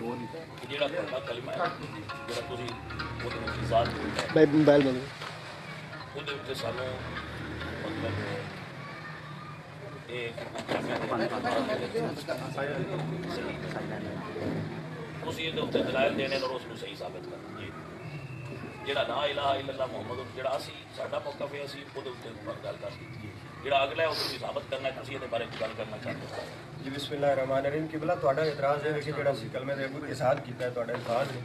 ਜਿਹੜਾ ਤੁਹਾਡਾ ਕਲਮਾ ਹੈ ਜਿਹੜਾ ਤੁਸੀਂ ਉਹਦੇ ਵਿੱਚ ਜ਼ਾਤ ਬੋਲਦੇ ਹੋ ਭਾਈ ਮੋਬਾਈਲ ਬੰਦ ਉਹਦੇ ਉੱਤੇ ਸਾਨੂੰ ਮਤਲਬ ਇਹ ਤੁਸੀਂ ਇਹਦੇ ਉੱਤੇ ਦਲਾਇਲ ਦੇਣੇ ਔਰ ਉਸ ਨੂੰ ਸਹੀ ਸਾਬਿਤ ਕਰਨਾ ਜੀ ਜਿਹੜਾ ਲਾ ਇਲਾਹਾ ਇਲੱਲਾ ਮੁਹੰਮਦ ਜਿਹੜਾ ਅਸੀਂ ਸਾਡਾ ਮੌਕਾ ਹੈ ਅਸੀਂ ਉਹਦੇ ਉੱਤੇ ਗੱਲ ਕਰ ਦਿੱਤੀ ਜਿਹੜਾ ਅਗਲਾ ਹੈ ਉਹ ਤੁਸੀਂ ਸਾਬਿਤ ਕਰਨਾ ਤੁਸੀਂ ਇਹਦੇ ਬਾਰੇ ਗੱਲ ਕਰਨਾ ਚਾਹੁੰਦੇ ਹੋ ਜੀ ਬਿਸਮਿਲ੍ਲਾਹਿਰਰਹਿਮਾਨਿਰਰਹੀਮ ਕਿਬਲਾ ਤੁਹਾਡਾ ਇਤਰਾਜ਼ ਹੈ ਕਿ ਜਿਹੜਾ ਅਸੀਂ ਕਲਮੇ ਦੇ ਇਸਾਦ ਕੀਤਾ ਹੈ ਤੁਹਾਡਾ ਇਤਰਾਜ਼ ਨੇ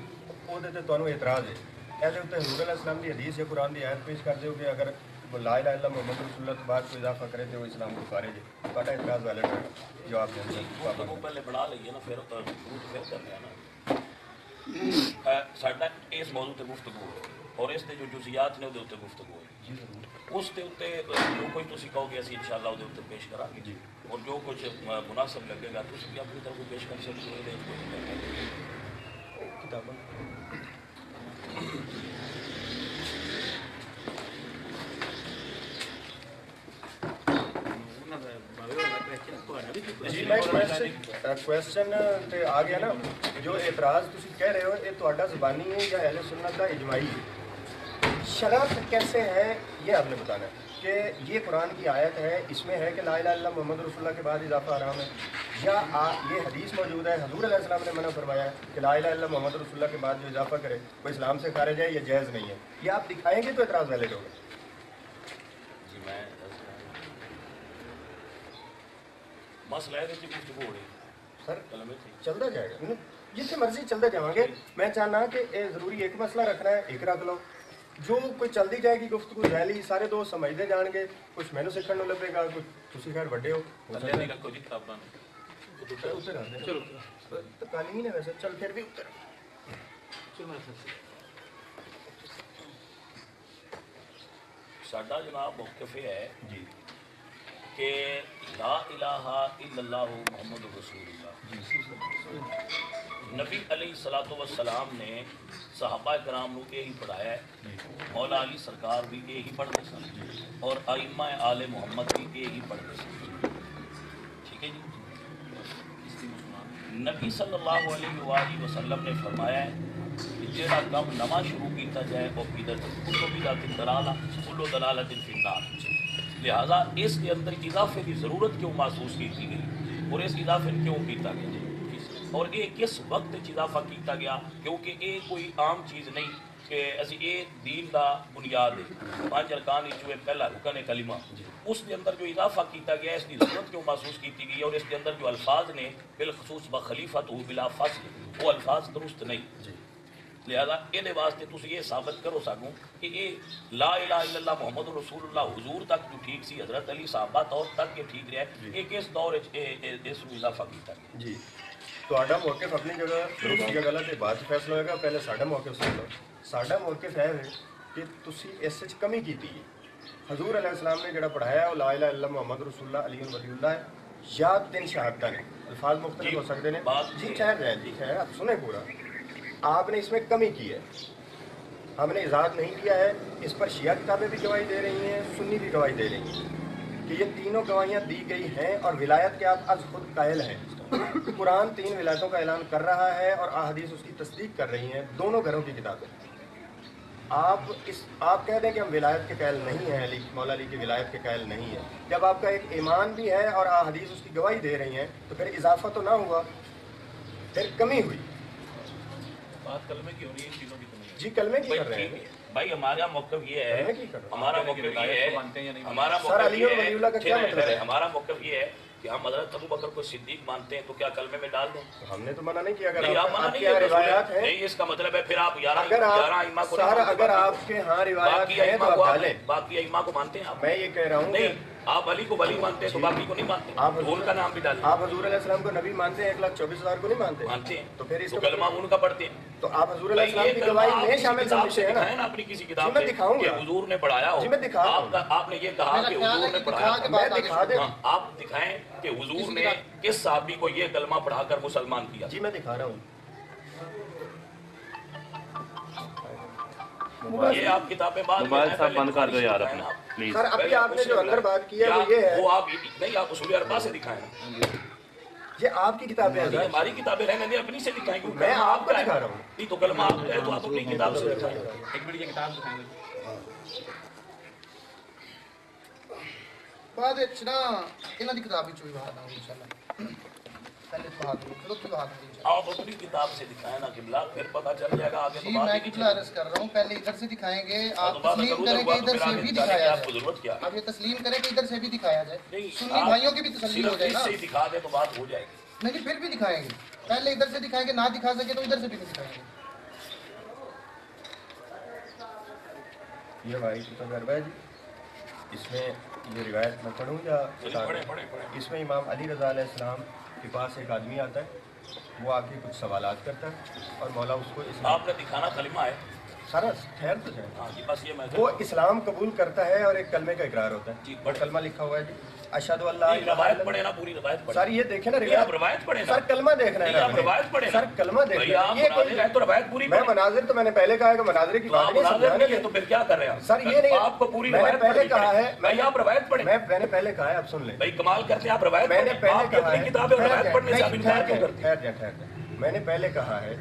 ਉਹਦੇ ਤੇ ਤੁਹਾਨੂੰ ਇਤਰਾਜ਼ ਹੈ ਇਹਦੇ ਉੱਤੇ ਹਜ਼ੂਰ ਅਲੈਹਿਸ ਸਲਾਮ ਦੀ ਹਦੀਸ ਜਾਂ ਕੁਰਾਨ ਦੀ ਆਇਤ ਪੇਸ਼ ਕਰਦੇ ਹੋ ਕਿ ਅਗਰ لا الہ الا محمد رسول اللہ تو بعد کوئی اضافہ کرے تو وہ اسلام کو خارج ہے ਤੁਹਾਡਾ اعتراض ویلڈ ہے جواب دیں وہ پہلے بڑھا لئیے نا پھر پھر کرنے ہیں نا ساڈا اس موضوع تے گفتگو اور اس تے جو جزیات نے دے اوتے گفتگو ہے اس دے اوتے جو کوئی تسی کہو گے اسی انشاءاللہ دے اوتے پیش کرا گے اور جو کچھ مناسب لگے گا تسی بھی اپنی طرف پیش کر سکتے ہو دے کتاباں جی میں کوشچن تے آ گیا نا جو اعتراض تسی کہہ رہے ہو یہ تہاڈا زبانی ہے یا اہل سنت کا اجماعی ہے شرط کیسے ہے یہ آپ نے بتانا ہے کہ یہ قرآن کی آیت ہے اس میں ہے کہ لا الہ الا محمد رسول اللہ کے بعد اضافہ حرام ہے یا یہ حدیث موجود ہے حضور علیہ السلام نے منع فرمایا ہے کہ لا الہ الا محمد رسول اللہ کے بعد جو اضافہ کرے وہ اسلام سے خارج ہے یہ جائز نہیں ہے یہ آپ دکھائیں گے تو اعتراض ویلڈ ہوگا جی میں مسئلہ ہے کہ گفتگو ہو رہی سر چلتا جائے گا جتنے مرضی چلتے جاؤں گے میں چاہنا کہ ضروری ایک مسئلہ رکھنا ہے ایک رکھ لو جو کوئی چلتی جائے گی گفتگو ریلی سارے دوست سمجھتے جان گے کچھ مینو سیکھنے کو لگے گا کچھ تسی خیر بڑے ہو تو قالین ہے ویسے چل پھر بھی اتر ساڈا جناب موقف یہ ہے جی کہ لا الہ الا اللہ محمد رسول اللہ نبی علیہ الصلوۃ والسلام نے صحابہ کرام کو یہی پڑھایا ہے مولا علی سرکار بھی یہی پڑھتے سن اور ائمہ آل محمد بھی یہی پڑھتے سن ٹھیک ہے جی نبی صلی اللہ علیہ وآلہ وسلم نے فرمایا ہے کہ جہاں کام نواں شروع کیتا جائے وہ بدعت کلو بدعت ضلالہ کلو ضلالۃ فی النار لہذا اس کے اندر اضافے کی ضرورت کیوں محسوس کی گئی اور اس اضافے کیوں کیتا گیا اور یہ کس وقت اضافہ کیتا گیا کیونکہ یہ کوئی عام چیز نہیں کہ اسی یہ دین دا بنیاد ہے 5 ارکان جو پہلا رکن ہے کلمہ اس کے اندر جو اضافہ کیتا گیا اس کی ضرورت کیوں محسوس کی گئی اور اس کے اندر جو الفاظ نے بالخصوص بخلیفۃ بلا فصل وہ الفاظ درست نہیں لہذا یہ واسطے تسی یہ ثابت کرو سانوں کہ یہ لا الہ الا اللہ محمد رسول اللہ حضور تک جو ٹھیک سی حضرت علی صحابہ دور تک یہ ٹھیک رہا ہے یہ کس دور اس میں اضافہ کیتا گیا جی تہاڈا موقف اپنی جگہ درست یا غلط ہے بعد فیصلہ ہوئے گا پہلے ساڈا موقف سن لو ساڈا موقف ہے کہ تسی اس وچ کمی کیتی ہے حضور علیہ السلام نے جڑا پڑھایا ہے وہ لا الہ الا اللہ محمد رسول اللہ علی ولی اللہ ہے یا 3 شہادتیں ہیں الفاظ مختلف ہو سکتے ہیں جی خیر ہے جی خیر آپ سنیں پورا آپ نے اس میں کمی کی ہے ہم نے اجازت نہیں کیا ہے اس پر شیعہ کتابیں بھی گواہی دے رہی ہیں سنی بھی گواہی دے رہی ہیں کہ یہ تینوں گواہیاں دی گئی ہیں اور ولایت کے آپ از خود قائل ہیں قرآن 3 ولایتوں کا اعلان کر رہا ہے اور احادیث اس کی تصدیق کر رہی ہیں دونوں گھروں کی کتابیں آپ کہہ دیں کہ ہم ولایت کے قائل نہیں ہیں علی مولا علی کی ولایت کے قائل نہیں ہیں جب آپ کا ایک ایمان بھی ہے اور احادیث اس کی گواہی دے رہی ہیں تو پھر اضافہ تو نہ ہوا پھر کمی ہوئی بات کلمے کی ہو رہی ہے چیزوں کی کمی جی کلمے کی کر رہے ہیں بھائی ہمارا موقف یہ ہے ہمارا موقف یہ ہے ہمارا سر علی اور ولی اللہ کا کیا مطلب ہے ہمارا موقف یہ ہے کہ ہم حضرت ابو بکر کو صدیق مانتے ہیں تو کیا کلمے میں ڈال دیں ہم نے تو منع نہیں کیا اگر آپ کے یہاں روایات ہیں نہیں اس کا مطلب ہے پھر آپ 11 ائمہ کو اگر آپ کے ہاں روایات ہیں تو آپ ڈالیں باقی ائمہ کو مانتے ہیں آپ میں یہ کہہ رہا ہوں نہیں آپ علی کو ولی مانتے ہیں تو باقی کو نہیں مانتے آپ ان کا نام بھی ڈالیں آپ حضور علیہ السلام کو نبی مانتے ہیں 1,24,000 کو نہیں مانتے ہیں تو پھر اس کو کلمہ ان کا پڑھتے ہیں تو آپ حضور علیہ السلام کی گواہی میں شامل سمجھتے ہیں نا اپنی کسی کتاب میں دکھاؤں گا حضور نے پڑھایا ہو جی میں دکھاؤں آپ نے یہ کہا کہ حضور نے پڑھایا میں دکھا دیں آپ دکھائیں کہ حضور نے کس صحابی کو یہ کلمہ پڑھا کر مسلمان کیا جی میں دکھا رہا ہوں یہ آپ کتابیں موبائل صاحب بند کر دو یار پلیز سر ابھی آپ نے جو اندر بات کی ہے وہ یہ ہے وہ آپ نہیں آپ اصول اربعہ سے دکھائیں یہ آپ کی کتابیں ہیں یہ ہماری کتابیں رہنے دیں، اپنی سے دکھائیں گے. میں آپ کو دکھا رہا ہوں. نہیں تو کلمہ آپ کا ہے تو آپ اپنی کتاب سے دکھائیں. ایک منٹ یہ کتاب دکھائیں گے. بعد نا انہاں دی کتاب وچ بھی بات آؤں انشاءاللہ. پہلے بات کرو تو بات انشاءاللہ. آپ اپنی کتاب سے دکھائیں نا قبلہ، پھر پتہ چل جائے گا آگے. جی میں قبلہ عرض کر رہا ہوں، پہلے ادھر سے دکھائیں گے، آپ تسلیم کریں کہ ادھر سے بھی دکھایا آپ کو ضرورت کیا جائے. آپ یہ تسلیم کریں کہ ادھر سے بھی دکھایا جائے، نہیں، سنی بھائیوں کی بھی تسلیم ہو جائے نا. صرف اس سے دکھا دے تو بات ہو جائے گی. نہیں پھر بھی دکھائیں گے، پہلے ادھر سے دکھائیں گے، نہ دکھا سکے تو ادھر سے بھی نہیں دکھائیں گے. یہ ہماری تجربہ ہے جی. اس میں یہ روایت میں پڑھوں یا پڑھیں. اس میں امام علی رضا علیہ السلام کے پاس ایک آدمی آتا ہے، وہ آ کے کچھ سوالات کرتا ہے اور مولا اس کو آپ کا دکھانا کلمہ ہے. سارا ٹھہر تو جائے. ہاں جی بس یہ میں وہ اسلام قبول کرتا ہے اور ایک کلمے کا اقرار ہوتا ہے. جی، وہ کلمہ لکھا ہوا ہے جی، اشہد اللہ نہیں، روایت پڑھے نا، پوری روایت پڑھے. سر یہ دیکھیں نا نہیں، آپ روایت پڑھیں نا. سر کلمہ دیکھنا ہے نہیں، نا آپ روایت پڑھیں نا. سر کلمہ دیکھنا بھئی آپ ہے. یہ کوئی مناظر ہیں تو روایت پوری میں پڑھیں. مناظر تو میں نے پہلے کہا ہے کہ مناظر کی تو بات آپ نہیں مناظر سمجھانے نہیں ہے تو پھر کیا کر رہے ہیں آپ؟ سر یہ نہیں، آپ کو پوری میں نے روایت پہلے پڑھنی کہا ہے، بھائی آپ روایت پڑھیں. میں نے پہلے کہا ہے، آپ سن لیں. بھائی کمال کرتے ہیں آپ روایت میں نے پڑھیں. پہلے آپ کی کہا اپنی ہے، کتابیں روایت پڑھنے سے آپ انکار کیوں کرتے ہیں؟ ٹھہر جائیں. میں نے پہلے کہا ہے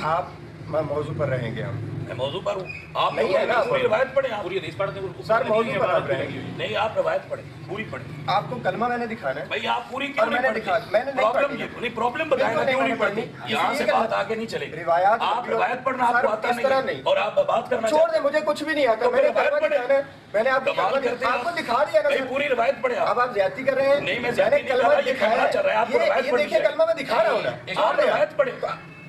آپ موضوع پر رہیں گے. ہم میں موضوع پر ہوں. آپ نہیں ہے نا، پوری روایت پڑھیں. آپ پوری حدیث پڑھتے ہیں. سر موضوع پر آپ رہیں گے. نہیں، آپ روایت پڑھیں، پوری پڑھیں. آپ کو کلمہ میں نے دکھانا ہے. بھائی آپ پوری اور کیوں میں نہیں نے پڑھتے؟ دکھا، میں نے نہیں پرابلم پڑھی. نہیں، پرابلم بتائیں نا کیوں نہیں پڑھتی. یہاں سے بات آگے نہیں چلے گی. روایات آپ روایت پڑھنا آپ کو آتا اس طرح نہیں اور آپ بات کرنا چھوڑ دیں، مجھے کچھ بھی نہیں آتا. میں نے کلمہ دکھانا ہے. میں نے آپ کو کمال کرتے ہیں. آپ کو دکھا دیا نا بھائی سر. پوری روایت پڑھیں اب آپ زیادتی کر رہے ہیں. نہیں، میں نے زیادتی نہیں کر کلمہ رہا، یہ دکھایا کہنا چل رہا ہے. آپ کو روایت یہ پڑھنی دیکھیں چاہیے. کلمہ میں دکھا رہا ہوں نا. آپ روایت پڑھیں.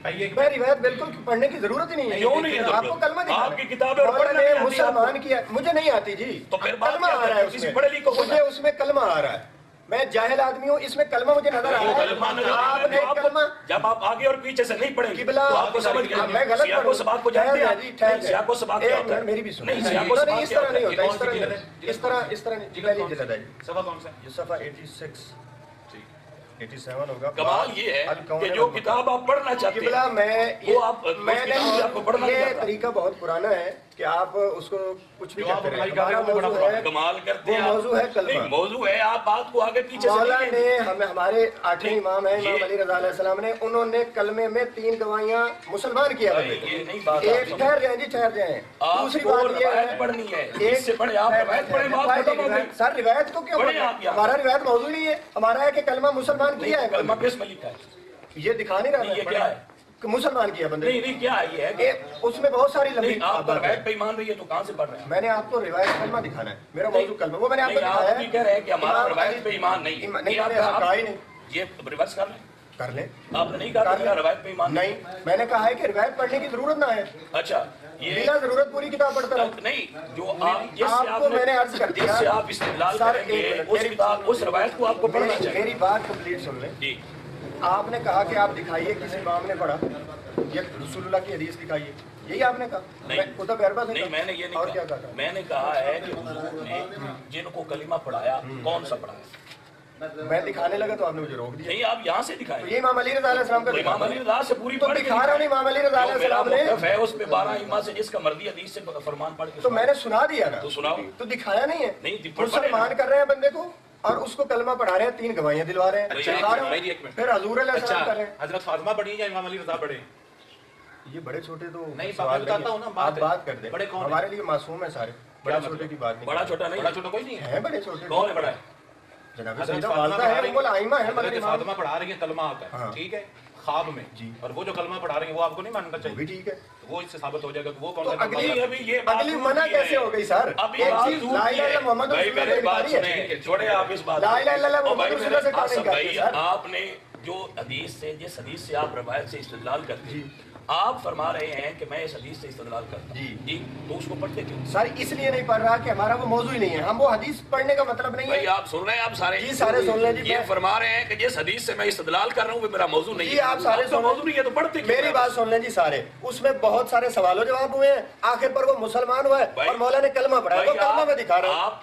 میں روایت بالکل پڑھنے کی ضرورت ہی نہیں ہے. کیوں نہیں ہے؟ آپ کو کلمہ دکھانا آپ کی کتابیں اور پڑھنا نے نہیں آتی مسلمان کیا، مجھے نہیں آتی جی. تو پھر بات کلمہ کیا آ رہا ہے کریں؟ اس کسی میں. پڑھے لکھے کو مجھے اس میں کلمہ آ رہا ہے. میں جاہل آدمی ہوں، اس میں کلمہ مجھے نظر آ رہا ہے. آپ نے کلمہ جب آپ آگے اور پیچھے سے نہیں پڑھیں گے قبلہ تو آپ کو سمجھ گئے. میں غلط سیاق و سباق کو جانتے ہیں. سیاق و سباق کیا ہوتا ہے؟ میری بھی سنیں. نہیں، سیاق و سباق اس کیا طرح نہیں ہوتا ہوتا. ہے؟ اس طرح نہیں. پہلی جلد ہے جی. صفحہ کون سا؟ یہ صفحہ 86 87 ہوگا. کمال یہ ہے کہ جو کتاب آپ پڑھنا چاہتے قبلہ ہیں وہ آپ میں نے آپ کو پڑھنا یہ چاہتا. طریقہ بہت پرانا ہے کہ آپ اس کو کچھ بھی جو آپ کرتے رہے. اپلائی کر رہے ہیں وہ بڑا موضوع ہے، کمال کرتے وہ ہیں. موضوع ہے کلمہ. نہیں، موضوع ہے. آپ بات کو آگے پیچھے سے مولا نہیں نے لیں گے. ہمیں، ہمارے آٹھویں امام ہیں امام یہ- علی رضا علیہ السلام نے، انہوں نے کلمے میں 3 گواہیاں مسلمان کیا بھائی، بندے کو. یہ نہیں بات ایک آپ ٹھہر جائیں جی، ٹھہر جائیں. آپ دوسری کو بات یہ روایت ہے پڑھنی ہے. اس سے پڑھیں، آپ روایت پڑھیں، بات ختم ہو گئی. سر روایت کو کیوں پڑھیں پڑھنا؟ آپ یہاں. ہمارا روایت موضوع نہیں ہے. ہمارا ہے کہ کلمہ مسلمان کیا ہے. کلمہ کس میں لکھا ہے؟ یہ دکھا نہیں رہا نہیں، یہ ہے کیا ہے؟ کہ مسلمان کیا بندے نہیں نہیں، کیا ہے یہ ہے کہ اس میں بہت ساری لمبی نہیں، آپ باتیں روایت ہیں. پہ ایمان رہی ہے تو کہاں سے پڑھ رہے ہیں؟ میں نے آپ کو روایت کلمہ دکھانا ہے. میرا موضوع کلمہ، وہ میں نے آپ کو نہیں، دکھایا آپ بھی کہہ رہے ہیں کہ ہمارا روایت پہ ایمان نہیں. نہیں، میں نے ایسا کہا ہی نہیں. یہ ریورس کر لیں. کر لیں. آپ نے نہیں کہا کہ روایت پہ ایمان نہیں، میں نے کہا ہے کہ روایت پڑھنے کی ضرورت نہ ہے. اچھا، یہ بلا ضرورت پوری کتاب پڑھتا رہا. نہیں، جو آپ جس سے آپ کو میں نے عرض کر دیا، جس سے آپ استدلال سر کریں گے ایک منٹ، اس کتاب اس روایت کو آپ کو پڑھنا چاہیے. میری بات کمپلیٹ سن لیں. جی، آپ نے کہا کہ آپ دکھائیے کسی امام نے پڑھا، یہ رسول اللہ کی حدیث دکھائیے، یہی آپ نے کہا. نہیں، کتب اربع سے نہیں، میں نے یہ اور نہیں کیا کہا. کہا؟ میں نے کہا ہے کہ حضور نے جن کو کلمہ پڑھایا کون سا پڑھایا؟ میں دکھانے لگا تو آپ نے مجھے روک دیا. نہیں، آپ یہاں سے دکھائیں. یہ امام علی رضا علیہ السلام کا امام علی رضا سے پوری تو پڑھ کے دکھا رہا ہوں. امام علی رضا علیہ جو میرا السلام نے، موقف ہے اس پہ 12 ائمہ سے جس کا مرضی حدیث سے فرمان پڑھ کے تو میں نے سنا دیا نا. تو سناؤ. تو دکھایا نہیں ہے. نہیں، پڑھ مسلمان کر رہے ہیں بندے کو اور اس کو کلمہ پڑھا رہے ہیں، 3 گواہیاں دلوا رہے ہیں. اچھا، دکھا رہا ہوں. بھائی، ایک منٹ. پھر حضور علیہ السلام کر رہے ہیں. حضرت فاطمہ پڑھی یا امام علی رضا پڑھے؟ یہ بڑے چھوٹے تو نہیں، سوال میں بتاتا ہوں نا، بات آپ ہے. بات کر دیں. بڑے کون ہیں؟ ہمارے لیے معصوم ہیں سارے. بڑے کیا چھوٹے مطلب؟ کی بات نہیں. بڑا چھوٹا نہیں بڑا چھوٹا کوئی نہیں ہے. ہیں بڑے چھوٹے. کون ہے بڑا ہے؟ جناب حضرت سیدہ فاطمہ والدہ پڑھا ہے، رہی ام الائمہ ہے. مگر حضرت امام فاطمہ پڑھا رہی ہیں، کلمہ آتا ہے، ہاں. ٹھیک ہے، خواب میں جی. اور وہ جو کلمہ پڑھا رہی ہیں وہ آپ کو نہیں ماننا وہ چاہیے. بھی ٹھیک ہے. وہ اس سے ثابت ہو جائے گا کہ وہ کون تو سا اگلی کلمہ ابھی یہ بات اگلی دور منع کی ہے. کیسے ہو گئی سر؟ ابھی ایک بات چیز دور لا کی الہ الا ہے. محمد بھائی رسول میرے اللہ بات سے انکاری ہے. سنیں، چھوڑے آپ اس بات لا الہ الا اللہ اور بھائی محمد رسول اللہ سے میرے انکار بھائی، ہے سر. آپ نے جو حدیث سے جس حدیث سے آپ روایت سے استدلال کرتے ہیں، آپ فرما رہے ہیں کہ میں اس حدیث سے استدلال کرتا ہوں. جی. تو اس کو پڑھتے کیوں؟ سر اس لیے نہیں پڑھ رہا کہ ہمارا وہ موضوع ہی نہیں ہے. ہم وہ حدیث پڑھنے کا مطلب نہیں بھائی ہے. آپ سن رہے ہیں، آپ سارے جی سارے سن لیں. جی یہ فرما رہے ہیں کہ جس حدیث سے میں استدلال کر رہا ہوں وہ میرا موضوع نہیں ہے. جی آپ سارے کا سن موضوع نہیں ہے تو پڑھتے کیوں؟ میری بات سن لیں جی سارے. اس میں بہت سارے سوال و جواب ہوئے ہیں. آخر پر وہ مسلمان ہوا ہے اور مولا نے کلمہ پڑھا ہے. وہ کلمہ میں دکھا رہا ہے.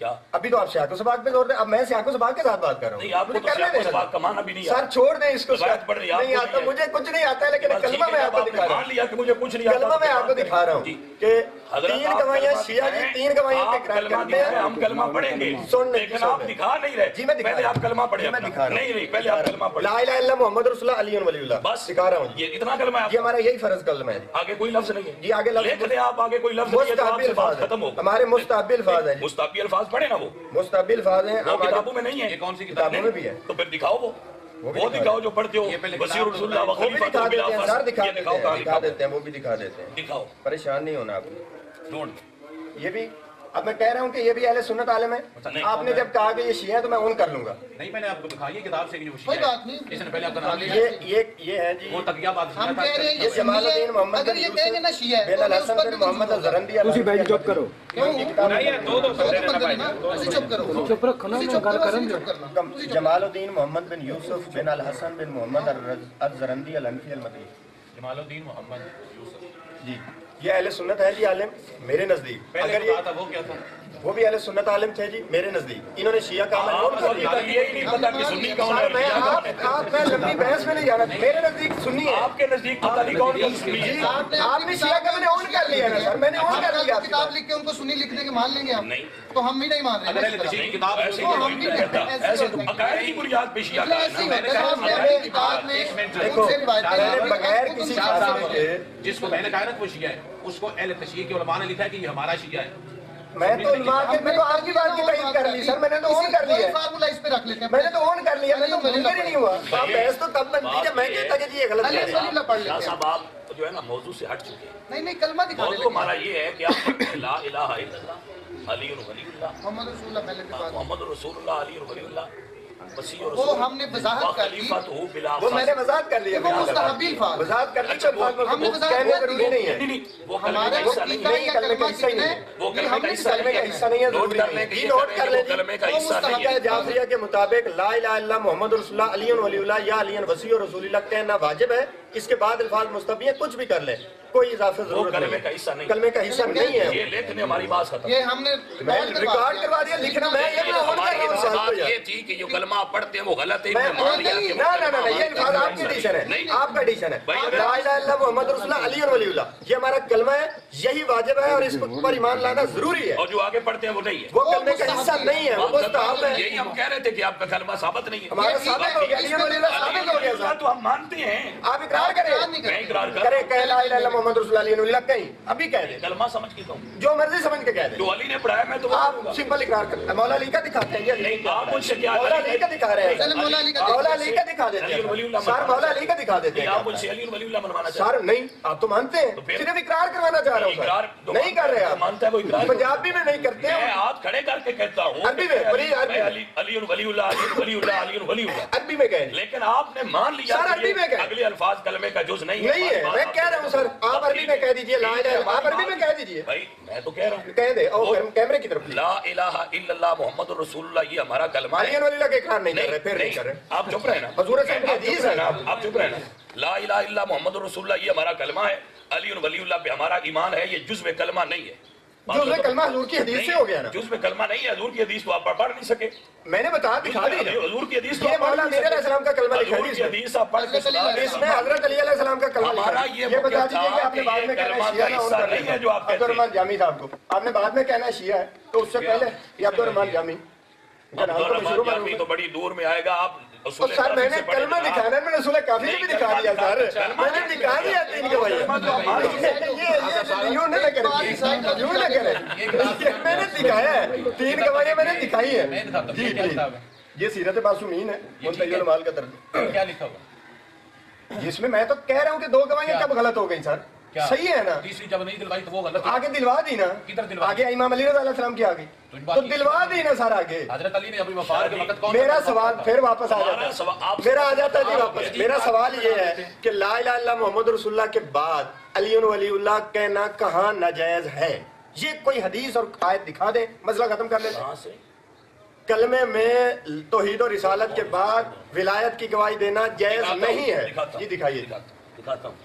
کیا ابھی تو آپ سیاق و سباق پہ زور دیں، اب میں سیاق و سباق کے ساتھ بات کر رہا ہوں. نہیں آپ کو مجھے تو کرنے سیاق و دیں سباق کا معنی بھی نہیں سر چھوڑ دیں اس کو. روایت پڑھ رہی ہے، آپ نہیں کو آتا، نہیں ہے. مجھے کچھ نہیں آتا ہے، لیکن بس ٹھیک کلمہ ہے، میں آپ جب کو نے دکھا رہا مان ہوں. لیا کہ مجھے کچھ نہیں آتا کلمہ میں آپ کو دکھا رہا ہوں جی. کہ حضرت 3 آپ گواہیاں کلمہ شیعہ دکھائیں، جی 3 گواہیوں پہ آپ اقرار کلمہ کرتے ہیں. دکھائیں، ہم کلمہ پڑھیں گے سن لیں، لیکن سن آپ لیں. دکھا نہیں رہے. جی میں دکھا پہلے رہا آپ کلمہ پڑھیں میں اپنا. دکھا رہا ہوں. نہیں نہیں پہلے آپ کلمہ پڑھیں. لا الہ الا اللہ محمد رسول اللہ علی ولی اللہ بس دکھا رہا ہوں. یہ اتنا کلمہ ہے آپ یہ کا. ہمارا یہی فرض کلمہ ہے. آگے کوئی لفظ نہیں ہے جی آگے لفظ لکھ دیں آپ، آگے کوئی لفظ نہیں ہے تو آپ مستحبی سے بات الفاظ ختم ہیں، ہوگا. ہمارے مستحبی الفاظ ہیں. مستحبی الفاظ پڑھے نا وہ مستحبی الفاظ ہیں. وہ کتابوں میں نہیں ہے. یہ کون سی کتاب کتابوں میں بھی ہے. تو پھر دکھاؤ وہ بھی دکھاؤ جو پڑھتے ہو. یہ پہلے وسیع رسول اللہ وہ بھی وخلیفہ دکھا دیتے ہیں سر، دکھا یہ دیتے دکھاؤ ہیں، کہاں دکھا لکھا دیتے ہیں، وہ بھی دکھا دیتے ہیں. دکھاؤ. پریشان نہیں ہونا آپ. ڈونٹ. یہ بھی اب میں کہہ رہا ہوں کہ یہ بھی اہل سنت عالم ہے. نہیں. آپ نے جب کہا کہ یہ شیعہ ہے تو میں اون کر لوں گا. نہیں میں نے آپ کو دکھائی ہے کتاب سے کہ وہ کوئی شیعہ بات نہیں. ہے. اس نے پہلے آپ کا نام لیا یہ ہے جی وہ تقیہ بات ہم کہہ رہے ہیں یہ یہ جمال سنی الدین ہے. محمد اگر یہ کہیں گے نا شیعہ ہے بن تو ہمیں اس الحسن پر بن بھی محمد منظور ہے. الزرندی. تسی بھائی چپ کرو. کیوں؟ نہیں یہ دو دو بندے بندے نے نا بھائی. تسی چپ کرو. چپ رکھو نا گل کرن جو کرنا. جمال الدین محمد بن یوسف بن الحسن بن محمد الزرندی الانفی المدنی. جمال الدین محمد یوسف جی یہ اہل سنت ہے جی عالم میرے نزدیک. پہلے اگر بات تھا وہ کیا تھا؟ وہ بھی اہل سنت عالم تھے جی میرے نزدیک. انہوں نے شیعہ کا عمل نوٹ کر لیا. یہی نہیں پتا کہ سنی کون ہے سر اور میں شیعہ کون ہے. آپ میں لمبی بحث میں نہیں جانا. میرے نزدیک سنی ہے. آپ کے نزدیک پتہ نہیں کون کون سنی ہے. آپ نے شیعہ کا میں نے اون کر لیا نا سر. میں نے اون کر لیا. کتاب لکھ کے ان کو سنی لکھنے کے مان لیں گے ہم. نہیں. تو ہم بھی نہیں مان اگر رہے اہل ہیں. تشریح کی کتاب ایسے وہ کوئی ہم بھی نہیں نہیں کہتا. ایسے تو عقائد کی بنیاد پہ شیعہ کا ایسے ہی ہے. ہوتا ہے. ہم نے اپنی کتاب میں دیکھو ان سے روایتیں پہلے ہیں. بغیر کسی فیصلے کے جس کو میں نے کہا نا کہ وہ شیعہ ہے اس کو اہل تشیع کے علماء نے لکھا ہے کہ یہ ہمارا شیعہ ہے. میں تو علماء کے میں تو آپ کی بات کی تائید کر لی سر. میں نے تو اون کر لیا. فارمولا اس پہ رکھ لیتے ہیں. میں نے تو اون کر لیا. میں تو منکر ہی نہیں ہوا. آپ بحث تو تب بنتی جب میں کہتا کہ جی یہ غلط علی ہے. ولی اللہ پڑھ لیتے شاہ ہیں. صاحب آپ جو ہے نا موضوع سے ہٹ چکے ہیں. نہیں نہیں کلمہ دکھا موضوع دیں. ہمارا یہ ہے کہ آپ لا الہ الا اللہ علی ولی اللہ محمد رسول اللہ پہلے کے بعد محمد رسول اللہ علی ولی اللہ مسیح وہ رسول ہم نے وضاحت کر دی. خلیفۃ بلا وہ میں نے وضاحت کر لیا. وہ مستحبی الفاظ. وضاحت کر لی. اچھا، وہ ہم نے وضاحت کہنے کر ضروری دی. نہیں ہے. نہیں وہ کلمے ہمارا کا حصہ نہیں عقیدہ ہے. یا کلمے کا کلمہ حصہ ہی کتنا نہیں ہے ہے. وہ یہ کلمے ہم کا نے حصہ کلمے کا نہیں حصہ نہیں ہے. نوٹ ضروری کر لیں نہیں کہ ہے. یہ نوٹ کر لیں. کلمے کا وہ حصہ نہیں طریقہ ہے. جعفریہ کے مطابق لا الہ الا اللہ محمد رسول اللہ علی ولی اللہ یا علی وسیع رسول اللہ کہنا واجب ہے. اس کے بعد الفاظ مستحبی ہیں. کچھ بھی کر لیں کوئی اضافہ وہ ضرورت کلمے نہیں کا ہے. حصہ نہیں. کلمے کا حصہ نہیں ہے. یہ لیکن ہماری بات ختم. یہ ہم نے میں ریکارڈ کروا دیا. لکھنا میں یہ میں اون کر رہا ہوں سر. بات یہ تھی کہ جو کلمہ آپ پڑھتے ہیں وہ غلط ہے. میں مان لیا کہ وہ نہ کلمہ یہ الفاظ آپ کی ایڈیشن ہے. نہیں. آپ کا ایڈیشن ہے. بھائی، اگر لا الہ الا اللہ محمد رسول اللہ علی ولی اللہ یہ ہمارا کلمہ ہے. یہی واجب ہے اور اس پر ایمان لانا ضروری ہے. اور جو آگے پڑھتے ہیں وہ نہیں ہے. وہ کلمے کا حصہ نہیں ہے. وہ مستحب ہے. یہی ہم کہہ رہے تھے کہ آپ کا کلمہ ثابت نہیں ہے. ہمارا ثابت ہو گیا. علی ولی اللہ ثابت ہو گیا اللہ صاحب. تو ہم مانتے ہیں. آپ اقرار کریں. میں اقرار کر کرے کہ لا الہ الا اللہ محمد رسول اللہ علی ولی اللہ کہیں ابھی کہہ دیں. کلمہ سمجھ کے کہوں. جو مرضی سمجھ کے کہہ دیں. جو علی نے پڑھایا میں تو وہ آپ کروں گا. سمپل اقرار کریں. مولا علی کا دکھاتے ہیں. نہیں آپ مجھ سے کیا مولا علی کا دکھا رہے ہیں. چلے مولا علی کا مولا علی کا دکھا دیتے علی ولی ہیں. اللہ سر مولا علی کا دکھا دیتے نہیں ہیں. آپ مجھ سے علی ولی اللہ منوانا چاہتے سر نہیں آپ تو مانتے ہیں. پھر؟ صرف اقرار کروانا چاہ رہا ہوں اقرار سر. تو نہیں کر رہے آپ. مانتا ہے وہ اقرار. پنجابی میں نہیں کرتے میں ہیں. ہاتھ کھڑے کر کے کہتا ہوں عربی میں بڑی عربی میں علی ولی اللہ علی ولی اللہ علی ولی اللہ. عربی میں کہہ دیں. لیکن آپ نے مان لیا سر، کہ عربی یہ میں کہیں. اگلے الفاظ کلمے کا جز نہیں نہیں ہے. میں کہہ رہا ہوں سر آپ عربی میں کہہ دیجئے لا الہ الا. آپ عربی میں کہہ دیجئے. بھائی میں تو کہہ رہا ہوں کہہ دے اور کیمرے کی طرف. لا الہ الا اللہ محمد رسول اللہ یہ ہمارا کلمہ علی ہے. ولی اللہ کے اقرار نہیں کر رہے. پھر نہیں کر رہے. آپ چپ رہے نا. حضور صاحب کی حدیث ہے نا. آپ چپ رہے نا. لا الہ الا محمد رسول اللہ یہ ہمارا کلمہ ہے. علی ولی اللہ پہ ہمارا ایمان ہے. یہ جزو کلمہ نہیں ہے. جو اس میں کلمہ حضور کی حدیث سے ہو گیا نا. جزو کلمہ نہیں ہے. حضور کی حدیث کو آپ پڑھ نہیں سکے. میں نے بتا دکھا دی. حضور کی حدیث کو یہ آپ پڑھ مولا نہیں علیہ السلام کا کلمہ لکھا حضور ہے کی حدیث آپ پڑھ کے سنا دیں. اس میں حضرت علی علیہ السلام کا کلمہ لکھا ہمارا ہے. یہ یہ بتا مطلب دیجیے کہ آپ نے تھا بعد کہ میں کہنا یہ ہے شیعہ کلمہ نا. کا حصہ نہیں ہے جو آپ کہتے ہیں. عبدالرحمن جامی صاحب کو آپ نے بعد میں کہنا ہے شیعہ ہے تو اس سے پہلے یہ عبدالرحمن جامی کا نام تو مشہور عبدالرحمن معلوم جامی ہے. تو بڑی دور میں آئے گا. آپ اور اصول سر میں نے سے پڑھے کلمہ جناب. دکھانا ہے. میں نے رسول کافی سے بھی دکھا دیا سر. میں نے دکھا دیا 3 گواہی. یہ یوں نہ کریں. یوں نہ کریں. میں نے دکھایا ہے 3 گواہیاں میں نے دکھائی ہیں. جی پلیز. یہ سیرت معصومین ہے منتقی المال کا درجہ. کیا لکھا ہوا؟ جس میں تو کہہ رہا ہوں کہ 2 گواہیاں کب غلط ہو گئی سر. صحیح ہے نا. تیسری جب نہیں دلوائی تو وہ غلط ہے. آگے دلوا دی نا. کدھر دلوا آگے امام علی رضا علیہ السلام کی آگئی تو دلوا دی نا سر. آگے حضرت علی نے اپنی وفات کے وقت کون میرا سوال پھر واپس آ جاتا ہے. میرا آ جاتا ہے جی واپس. میرا سوال یہ ہے کہ لا الہ الا اللہ محمد رسول اللہ کے بعد علی ولی اللہ کہنا کہاں ناجائز ہے. یہ کوئی حدیث اور آیت دکھا دیں مسئلہ ختم کر لیتے. کہاں سے کلمے میں توحید و رسالت کے بعد ولایت کی گواہی دینا جائز نہیں ہے. جی دکھائیے. دکھاتا ہوں.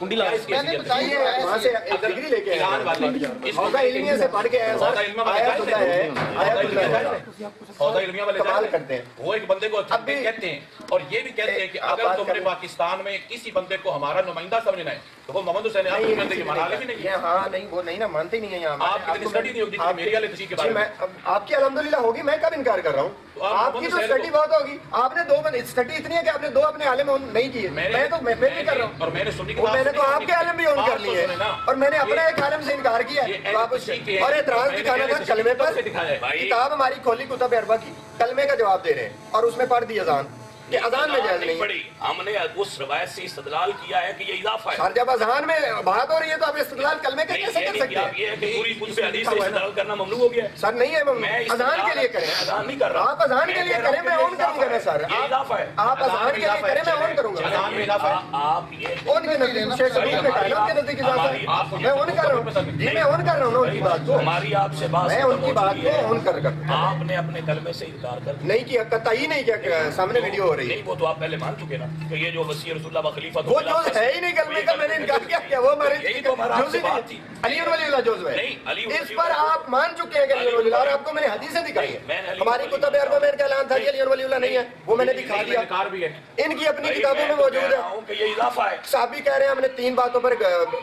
کنڈی لگا اس میں نے کیس بتائی ہے وہاں سے ایک ڈگری لے کے ایران آیا والے حوضہ علمیہ سے پڑھ کے آیا سر آیت اللہ ہے آیت اللہ ہے حوضہ علمیہ والے کمال کرتے ہیں وہ ایک بندے کو اب بھی کہتے ہیں اور یہ بھی کہتے ہیں کہ آپ اگر بات تم نے کریں۔ پاکستان میں کسی بندے کو ہمارا نمائندہ سمجھنا ہے تو وہ محمد حسین آپ بندے کی منا لے بھی نہیں یہ ہاں نہیں وہ نہیں نا مانتے ہی نہیں ہیں یہاں آپ کتنی اسٹڈی نہیں ہوگی جتنی میری والے تشریح کے جی بارے میں میں آپ کی الحمدللہ ہوگی میں کب انکار کر رہا ہوں تو آپ آپ کی تو محمد اسٹڈی حسین بہت ہوگی آپ نے دو اسٹڈی اتنی ہے کہ آپ نے دو اپنے عالم نہیں کیے میں بھی کر رہا ہوں اور میں نے سنی وہ میں نے تو آپ کے عالم بھی اون کر لیے اور میں نے اپنے ایک عالم سے انکار کیا ہے آپ اور اعتراض دکھانا تھا کلمے پر کتاب ہماری کھولی کتب اربا کی کلمے کا جواب دے رہے ہیں اور اس میں پڑھ دی اذان کہ اذان میں جائز نہیں ہے پڑی ہم نے اس روایت سے استدلال کیا ہے کہ یہ اضافہ ہے سر جب اذان میں بات ہو رہی ہے تو آپ استدلال کلمے کا کیسے کر سکتے ہیں یہ ہے کہ پوری کچھ حدیث سے استدلال کرنا ممنوع ہو گیا ہے سر نہیں ہے میں اذان کے لیے کریں اذان نہیں کر رہا آپ اذان کے لیے کریں میں اون کروں گا نا سر یہ اضافہ ہے آپ اذان کے لیے کریں میں اون کروں گا اذان میں اضافہ ہے آپ یہ ان کے نزدیک شیخ صدیق نے کہا نا ان کے نزدیک اضافہ ہے میں اون کر رہا ہوں جی میں اون کر رہا ہوں نا ان کی بات کو ہماری آپ سے بات میں ان کی بات کو اون کر آپ نے اپنے کلمے سے انکار کر دیا نہیں کیا قطعی نہیں کیا سامنے ویڈیو ہو رہی ہے نہیں وہ تو آپ پہلے مان چکے نا کہ یہ جو وسیع رسول اللہ و خلیفہ وہ جوز ہے ہی نہیں کلمے کا میں نے انکار کیا وہ ہمارے یہی تو ہمارا آپ سے بات تھی علی ولی اللہ جوز ہے نہیں، علی ولی اس پر آپ مان چکے ہیں کہ علی ولی اللہ اور آپ کو میں نے حدیثیں دکھائی میں نے ہیں علی ہماری ولی کتب اربع میں ان کا اعلان تھا کہ علی ولی اللہ نہیں ہے وہ میں نے دکھا دیا انکار بھی ہے ان کی اپنی بھائی، کتابوں میں تو موجود کہہ ہے رہا ہوں کہ یہ اضافہ ہے صحابی کہہ رہے ہیں ہم نے 3 باتوں پر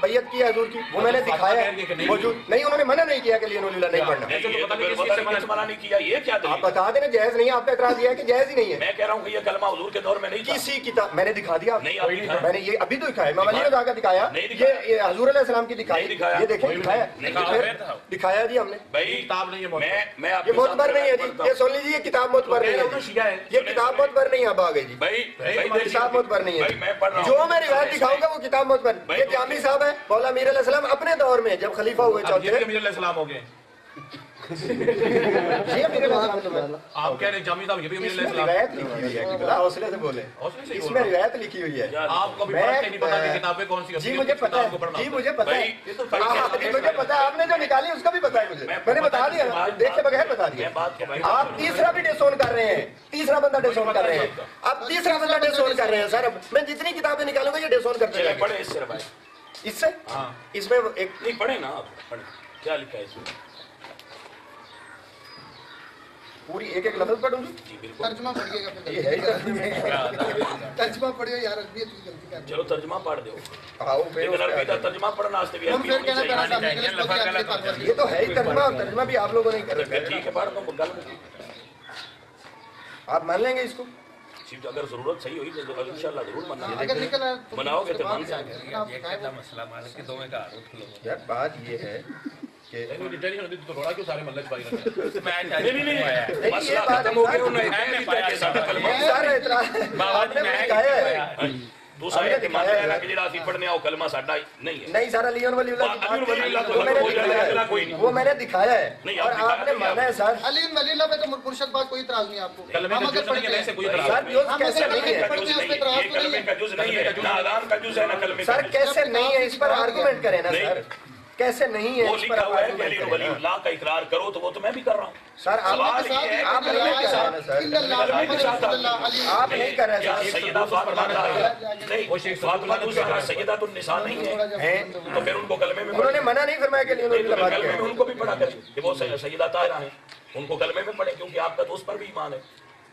بیعت کی ہے حضور کی وہ میں نے دکھایا ہے موجود نہیں انہوں نے منع نہیں کیا کہ علی ولی اللہ نہیں پڑھنا نہیں، یہ تو پھر پتہ نہیں کس منع نہیں کیا یہ کیا آپ دلیل بتا دیں نا جائز نہیں ہے آپ کا اعتراض یہ ہے کہ جائز ہی نہیں ہے میں کہہ رہا ہوں کہ یہ کلمہ حضور کے دور میں نہیں تھا کسی کتاب میں نے دکھا دیا نہیں آپ دکھائیں میں نے یہ ابھی تو دکھایا امام علی رضا کا دکھایا نہیں دکھایا۔ یہ حضور علیہ السلام کی دکھائی نہیں دکھایا۔ یہ دیکھیں دکھایا نہیں پھر دکھایا جی ہم نے بھائی کتاب نہیں ہے میں آپ یہ کے ساتھ معتبر نہیں ہے پڑھتا جی یہ ہوں۔ سن لیجیے یہ کتاب معتبر نہیں ہے شیعہ ہے جی یہ کتاب معتبر نہیں ہے اب آگے جی بھائی کتاب معتبر نہیں بھائی میں پڑھ رہا ہے ہوں جو میں روایت دکھاؤں گا وہ کتاب معتبر یہ جامی صاحب ہے مولا امیر علیہ السلام اپنے دور میں جب خلیفہ ہوئے اب یہ بھی چوتھے امیر علیہ السلام ہو گئے جی امیر علیہ السلام آپ کہہ رہے ہیں جامی صاحب یہ بھی امیر اس علیہ میں السلام روایت لکھی ہوئی ہے کہ بلا حوصلے سے بولے حوصلے سے ہی اس بول میں رہا ہوں۔ روایت لکھی ہوئی ہے آپ کو بھی پڑھ کے نہیں پتا کہ کتابیں کون سی جی مجھے پتا ہے جی مجھے پتا ہے جی مجھے پتا ہے آپ نے جو نکالی اس کا بھی پتا ہے مجھے میں نے بتا دیا دیکھے بغیر بتا دیا آپ تیسرا بھی ڈسون کر رہے ہیں تیسرا بندہ ڈسون کر رہے ہیں اب تیسرا بندہ ڈسون کر رہے ہیں سر میں جتنی کتابیں نکالوں گا یہ ڈسون کرتے جائیں پڑھے اس سے روایت اس سے اس میں ایک نہیں پڑھے نا آپ پڑھے کیا لکھا ہے اس میں پوری ایک ایک لفظ پڑھوں گی جی بالکل ترجمہ پڑھیے گا یہ ہے ہی ترجمہ پڑھیے یار عربیت کی غلطی کر چلو ترجمہ پڑھ دو آؤ پھر لیکن عربی کا ترجمہ پڑھنا آج بھی ہم عربی پھر ہونی کہنا چاہیے پڑا سامنے کے یہ تو ہے ہی ترجمہ اور ترجمہ بھی آپ لوگوں نے کر رکھا ہے ٹھیک ہے پڑھ دو گل آپ مان لیں گے اس کو اگر ضرورت صحیح ہوئی تو انشاءاللہ ضرور مننا اگر نکل آئے تو مناؤ گے تو مان جائے جائیں گا آپ بتائیں یار بات یہ ہے کہ تو روڑا کیوں سارے ملک بھائی رہتے نہیں مسئلہ ختم ہو گیا انہوں نے کہا کہ سارا کلمہ سارا اعتراض آپ نے دکھایا ہے دوسرا یہ کہ مان لینا کہ جڑا اسی پڑھنے آؤ کلمہ ساڈا نہیں ہے نہیں سارا لیون ولی اللہ کی علی ولی اللہ تو وہ میں نے کوئی دکھایا اگلا کوئی ہے نہیں۔ وہ میں نے دکھایا ہے نہیں، اور آپ آپ نے دکھایا مانا ہے سر علی ولی اللہ پہ تو مرشد بات کوئی اعتراض نہیں آپ کو کلمے ہم کا اگر جز نہیں ہے پڑھتے ویسے کوئی ہیں اعتراض سر جز کیسے نہیں ہے یہ کلمے کا جز نہیں ہے نہ اذان کا جز ہے نہ کلمے کا سر جز کیسے نہیں ہے اس پر آرگومنٹ کریں نا سر کیسے نہیں ہے وہ اس پر لکھا آپ ہوا ہے کہ آرگومنٹ علی کریں ولی نا اللہ کا اقرار کرو تو وہ تو میں بھی کر رہا ہوں سر آپ سوال یہ ہے آپ نہیں کر رہے ہیں سر آپ نہیں کر رہے کیا ہیں سیدہ فاطمہ نہیں فاطمہ دوسرا سیدہ النساء نہیں ہے تو پھر ان کو کلمے میں انہوں نے منع نہیں فرمایا کہ لیون ولی اللہ بات کلمے میں کریں ان کو بھی پڑھا کریں کہ وہ سیدہ طاہرہ ہیں ان کو کلمے میں پڑھیں کیونکہ آپ کا تو اس پر بھی ایمان ہے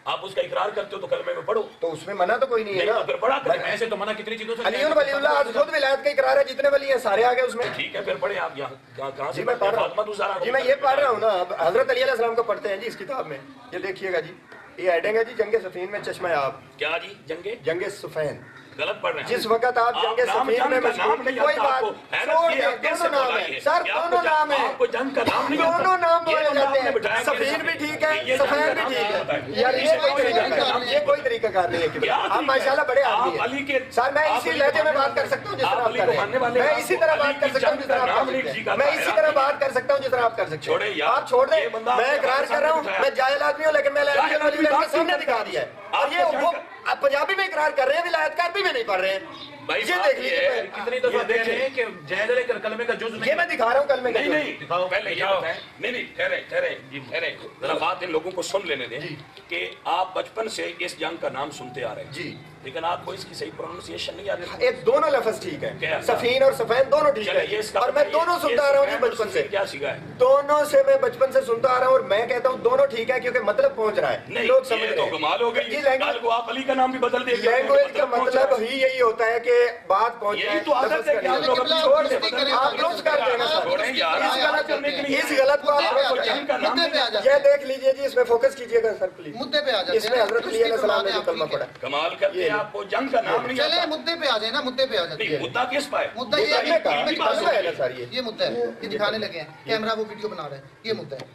آپ اس کا اقرار کرتے ہو تو کلمے میں پڑھو تو اس میں منع تو کوئی نہیں ہے نہیں نا تو پھر پڑھا کریں ایسے تو منع کتنی چیزوں سے علی ولی اللہ آج خود ولایت کا اقرار ہے جتنے ولی ہیں سارے آگے اس میں ٹھیک ہے پھر پڑھیں آپ یہاں کہاں جی سے میں پڑھ رہا فاطمہ دوسرا ہوں جی میں یہ پڑھ رہا ہوں نا اب حضرت علی علیہ السلام کو پڑھتے ہیں جی اس کتاب میں یہ دیکھیے گا جی یہ ایڈنگ ہے جی جنگ صفین میں چشمہ آب کیا جی جنگے جنگ سفین غلط پڑھ رہے ہیں جس وقت آپ جنگ سفین میں مشغول کوئی بات چھوڑ دیں دونوں نام ہیں سر دونوں نام ہیں آپ کو جنگ کا نام نہیں دونوں نام بولے جاتے ہیں سفین بھی ٹھیک ہے سفین بھی ٹھیک ہے یار یہ کوئی طریقہ کار نہیں ہے کہ آپ ماشاءاللہ بڑے آدمی ہیں سر میں اسی لہجے میں بات کر سکتا ہوں جس طرح آپ کر رہے ہیں میں اسی طرح بات کر سکتا ہوں جس طرح آپ کر سکتے ہیں میں اسی طرح بات کر سکتا ہوں جس طرح آپ کر سکتے ہیں آپ چھوڑ دیں میں اقرار کر رہا ہوں میں جاہل آدمی ہوں لیکن میں کے سامنے دکھا دیا ہے اور یہ وہ پنجابی میں اقرار کر رہے ہیں ولایت کا عربی میں نہیں پڑھ رہے ہیں یہ دیکھ لیجیے کتنی دفعہ دیکھ رہے ہیں کہ جائز کلمے کا جز یہ میں دکھا رہا ہوں کل میں نہیں نہیں پہلے یہ بتائیں نہیں ٹھہرے ذرا بات ان لوگوں کو سن لینے دیں کہ آپ بچپن سے اس جنگ کا نام سنتے آ رہے ہیں جی لیکن آپ کو اس کی صحیح پروننسیشن نہیں آتی. یہ دونوں لفظ ٹھیک کیا؟ ہے, سفین اور سفین دونوں ٹھیک چلے، یہ اس کا ہے, اور میں دونوں سنتا آ رہا ہوں جی بچپن سے. کیا سیکھا ہے؟ دونوں سے میں بچپن سے سنتا آ رہا ہوں, اور میں کہتا ہوں دونوں ٹھیک ہے کیونکہ مطلب پہنچ رہا ہے, نہیں لوگ سمجھ یہ رہے تو ہیں. کمال ہو گئی. جی کل کو آپ علی کا نام بھی بدل دیں گے. لینگویج کا مطلب ہی یہی ہوتا ہے کہ بات پہنچ جائے. یہی تو عادت ہے کہ آپ لوگ اپنی چھوڑ سے دیں, بدل آپ لوگ کر دینا سر. چھوڑیں یار. اس غلط کو آپ جن کا نام مدعے پہ آ جاتے یہ ہیں, دیکھ لیجئے جی, اس میں فوکس کیجئے گا سر پلیز. مدعے پہ آ جاتے اس میں ہیں. حضرت علی علیہ السلام نے جو کلمہ پڑھا. کمال کرتے ہیں, آپ کو جنگ کا نام نہیں چلے آتا. مدعے پہ آ جائے نا, مدعے پہ آ جاتے نہیں ہیں. مدعا کس پہ ہے؟ مدعا یہ میں کہا یہ بھی بات کلمہ ہے نا سر, یہ مدعا ہے, یہ دکھانے لگے ہیں, کیمرہ وہ ویڈیو بنا رہے ہیں, یہ مدعا ہے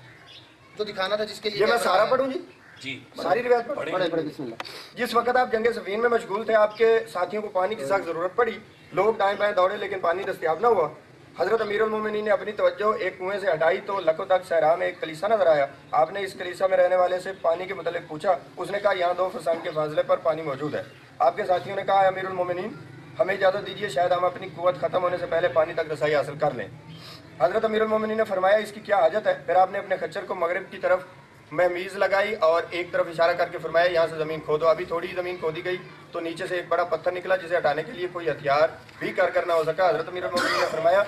جو دکھانا تھا جس کے لیے یہ میں کیمرہ سارا ہے. پڑھوں جی, جی ساری روایت پڑھیں. پڑھیں. جس وقت آپ جنگ صفین میں مشغول تھے, آپ کے ساتھیوں کو پانی کی سخت ضرورت پڑی. لوگ دائیں بائیں دوڑے لیکن پانی دستیاب نہ ہوا. حضرت امیر المومنین نے اپنی توجہ ایک کنویں سے ہٹائی تو لکھوں تک صحرا میں ایک کلیسا نظر آیا. آپ نے اس کلیسا میں رہنے والے سے پانی کے متعلق پوچھا. اس نے کہا یہاں 2 فرسان کے فاصلے پر پانی موجود ہے. آپ کے ساتھیوں نے کہا امیر المومنین ہمیں اجازت دیجیے, شاید ہم اپنی قوت ختم ہونے سے پہلے پانی تک رسائی حاصل کر لیں. حضرت امیر المومنین نے فرمایا اس کی کیا حاجت ہے. پھر آپ نے اپنے خچر کو مغرب کی طرف مہمیز لگائی اور ایک طرف اشارہ کر کے فرمایا یہاں سے زمین کھودو. ابھی تھوڑی زمین کھودی گئی تو نیچے سے ایک بڑا پتھر نکلا جسے ہٹانے کے لیے کوئی ہتھیار بھی کارگر نہ ہو سکا. حضرت امیر المومنین نے فرمایا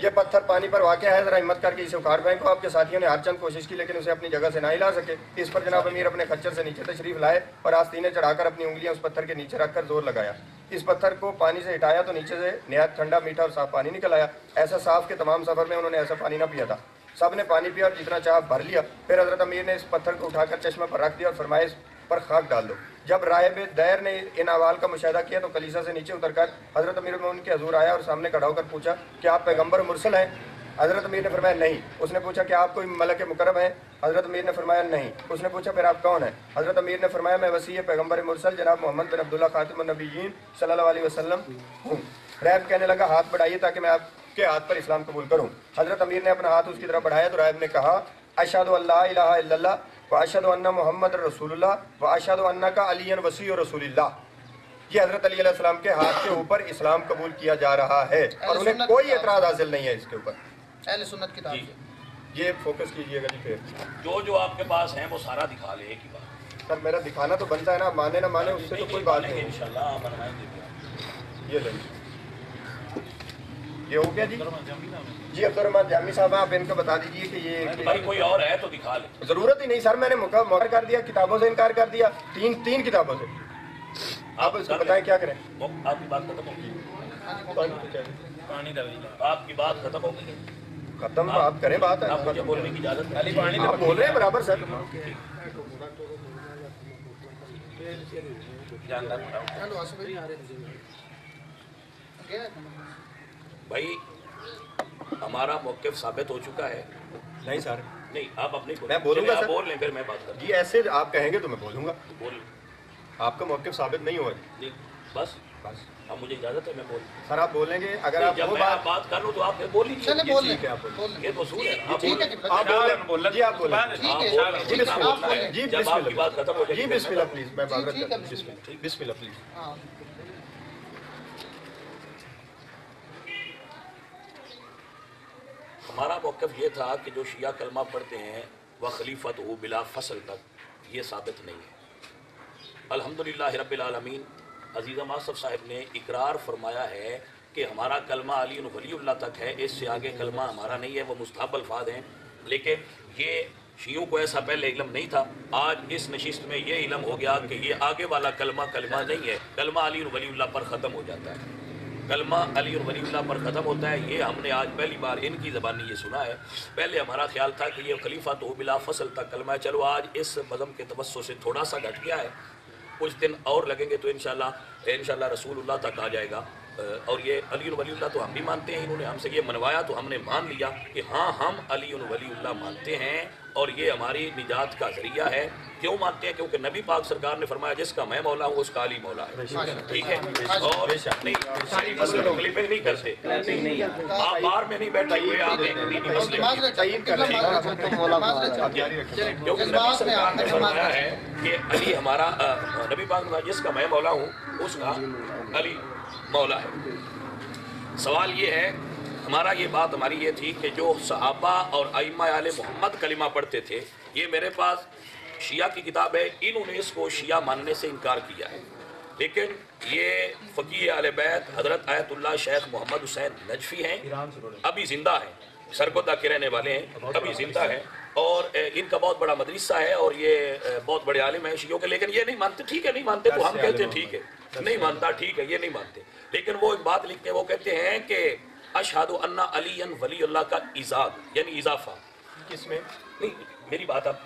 یہ پتھر پانی پر واقع ہے, ذرا ہمت کر کے اسے اکھاڑ پھینکو. آپ کے ساتھیوں نے ہر چند کوشش کی لیکن اسے اپنی جگہ سے نہ ہلا سکے. اس پر جناب امیر اپنے خچر سے نیچے تشریف لائے اور آستینے چڑھا کر اپنی انگلیاں اس پتھر کے نیچے رکھ کر زور لگایا. اس پتھر کو پانی سے ہٹایا تو نیچے سے نہایت ٹھنڈا میٹھا اور صاف پانی نکل آیا. ایسا صاف کہ تمام سفر میں انہوں نے ایسا پانی نہ پیا تھا. سب نے پانی پیا اور جتنا چاہا بھر لیا. پھر حضرت امیر نے اس پتھر کو اٹھا کر چشمہ پر رکھ دیا اور فرمایا اس پر خاک ڈال دو. جب راہب دیر نے ان احوال کا مشاہدہ کیا تو کلیسا سے نیچے اتر کر حضرت امیر المومنین کے حضور آیا اور سامنے کھڑا ہو کر پوچھا کہ آپ پیغمبر مرسل ہیں. حضرت امیر نے فرمایا نہیں. اس نے پوچھا کہ آپ کوئی ملک مکرم ہیں. حضرت امیر نے فرمایا نہیں. اس نے پوچھا پھر آپ کون ہیں. حضرت امیر نے فرمایا میں وسیع پیغمبر مرسل جناب محمد بن عبداللہ خاتم النبیین صلی اللہ علیہ وسلم ہوں. راہب کہنے لگا ہاتھ بڑھائیے تاکہ میں آپ کے ہاتھ پر اسلام قبول کروں. حضرت امیر نے اپنا ہاتھ اس کی طرف بڑھایا تو راہب نے کہا اشہد ان لا الہ الا اللہ واشہد ان محمد رسول اللہ واشہد انک علی وصی رسول اللہ. یہ حضرت علی علیہ السلام کے ہاتھ کے اوپر اسلام قبول کیا جا رہا ہے اور انہیں کوئی اعتراض حاصل نہیں ہے اس کے اوپر. اہل سنت کتاب جی. سے یہ فوکس کیجئے گا جی. پھر جو آپ کے پاس ہیں وہ سارا دکھا لیں ایک ہی بات. سر میرا دکھانا تو بنتا ہے نا, مانے نہ مانے اس سے تو کوئی بات نہیں. انشاءاللہ آپ بنوائیں گے. یہ لیں یہ ہو گیا جی. جی عبدالرحمٰن جامی صاحب آپ ان کو بتا دیجئے کہ یہ بھائی کوئی اور ہے تو دکھا لیں. ضرورت ہی نہیں سر, میں نے مقرر کر دیا, کتابوں سے انکار کر دیا, تین کتابوں سے. آپ اس کو بتائیں کیا کریں. آپ کی بات ختم ہوگی. آپ کی بات ختم ہو گئی. ختم آپ کریں بات. آپ مجھے بولنے کی اجازت ہے. آپ بول رہے ہیں برابر سر. چلو آسو بھائی بھائی ہمارا موقف ثابت ہو چکا ہے. نہیں سر, نہیں آپ اپنی میں بولوں گا سر. بول لیں پھر میں بات کروں. جی ایسے آپ کہیں گے تو میں بولوں گا. بول آپ کا موقف ثابت نہیں ہوا جی. بس اب مجھے اجازت ہے میں بول. سر. آپ بولیں گے اگر آپ جب وہ میں بات کر لوں تو آپ پھر بول لیجیے. چلے بول لیں, ٹھیک ہے, آپ بولیں. بول لیں. یہ تو اصول ہے. آپ ٹھیک ہے آپ بولیں جی. آپ بولیں جی. بسم آپ اللہ بولیں. جی. جب بسم آپ کی اللہ بات ختم ہو جائے جی. بسم اللہ پلیز. میں جی, معذرت ٹھیک کرتا ہے, ہوں. بسم اللہ پلیز. ہاں ہمارا موقف یہ تھا کہ جو شیعہ کلمہ پڑھتے ہیں وہ خلیفت ہو بلا فصل تک یہ ثابت نہیں ہے. الحمدللہ رب العالمین. عزیز آصف صاحب نے اقرار فرمایا ہے کہ ہمارا کلمہ علی ولی اللہ تک ہے, اس سے آگے کلمہ ہمارا نہیں ہے, وہ مستحب الفاظ ہیں. لیکن یہ شیعوں کو ایسا پہلے علم نہیں تھا. آج اس نشست میں یہ علم ہو گیا کہ یہ آگے والا کلمہ نہیں ہے. کلمہ علی ولی اللہ پر ختم ہو جاتا ہے. کلمہ علی ولی اللہ پر ختم ہوتا ہے. یہ ہم نے آج پہلی بار ان کی زبانی یہ سنا ہے. پہلے ہمارا خیال تھا کہ یہ خلیفہ تو بلا فصل تک کلمہ ہے. چلو آج اس بزم کے توسط سے تھوڑا سا گھٹ گیا ہے, کچھ دن اور لگیں گے تو انشاءاللہ رسول اللہ تک آ جائے گا. اور یہ علی ولی اللہ تو ہم بھی مانتے ہیں. انہوں نے ہم سے یہ منوایا تو ہم نے مان لیا کہ ہاں ہم علی ولی اللہ مانتے ہیں اور یہ ہماری نجات کا ذریعہ ہے. کیوں مانتے ہیں؟ کیونکہ نبی پاک سرکار نے فرمایا جس کا میں مولا ہوں اس کا علی مولا ہے. ٹھیک ہے. اور ساری مسئلے تکلیفیں نہیں کرتے. آپ بار میں نہیں بیٹھے ہوئے آپ ایک دینی مسئلے کیونکہ نبی سرکار نے فرمایا ہے کہ علی ہمارا نبی پاک نے جس کا میں مولا ہوں اس کا علی مولا ہے. سوال یہ ہے ہمارا, یہ بات ہماری یہ تھی کہ جو صحابہ اور ائمہ آل محمد کلمہ پڑھتے تھے, یہ میرے پاس شیعہ کی کتاب ہے, انہوں نے اس کو شیعہ ماننے سے انکار کیا ہے. لیکن یہ فقیہ اہل بیت حضرت آیت اللہ شیخ محمد حسین نجفی ہیں، ابھی زندہ ہیں، سرگودا کے رہنے والے ہیں، ابھی زندہ ہیں، اور ان کا بہت بڑا مدرسہ ہے اور یہ بہت بڑے عالم ہیں شیعوں کے، لیکن یہ نہیں مانتے. ٹھیک ہے نہیں مانتے تو ہم کہتے ہیں ٹھیک ہے، نہیں مانتا ٹھیک ہے، یہ نہیں مانتے. لیکن وہ ایک بات لکھتے ہیں، وہ کہتے ہیں کہ اشہد ان علی ولی اللہ کا ایزاد یعنی اضافہ. کس میں؟ نہیں میری بات آپ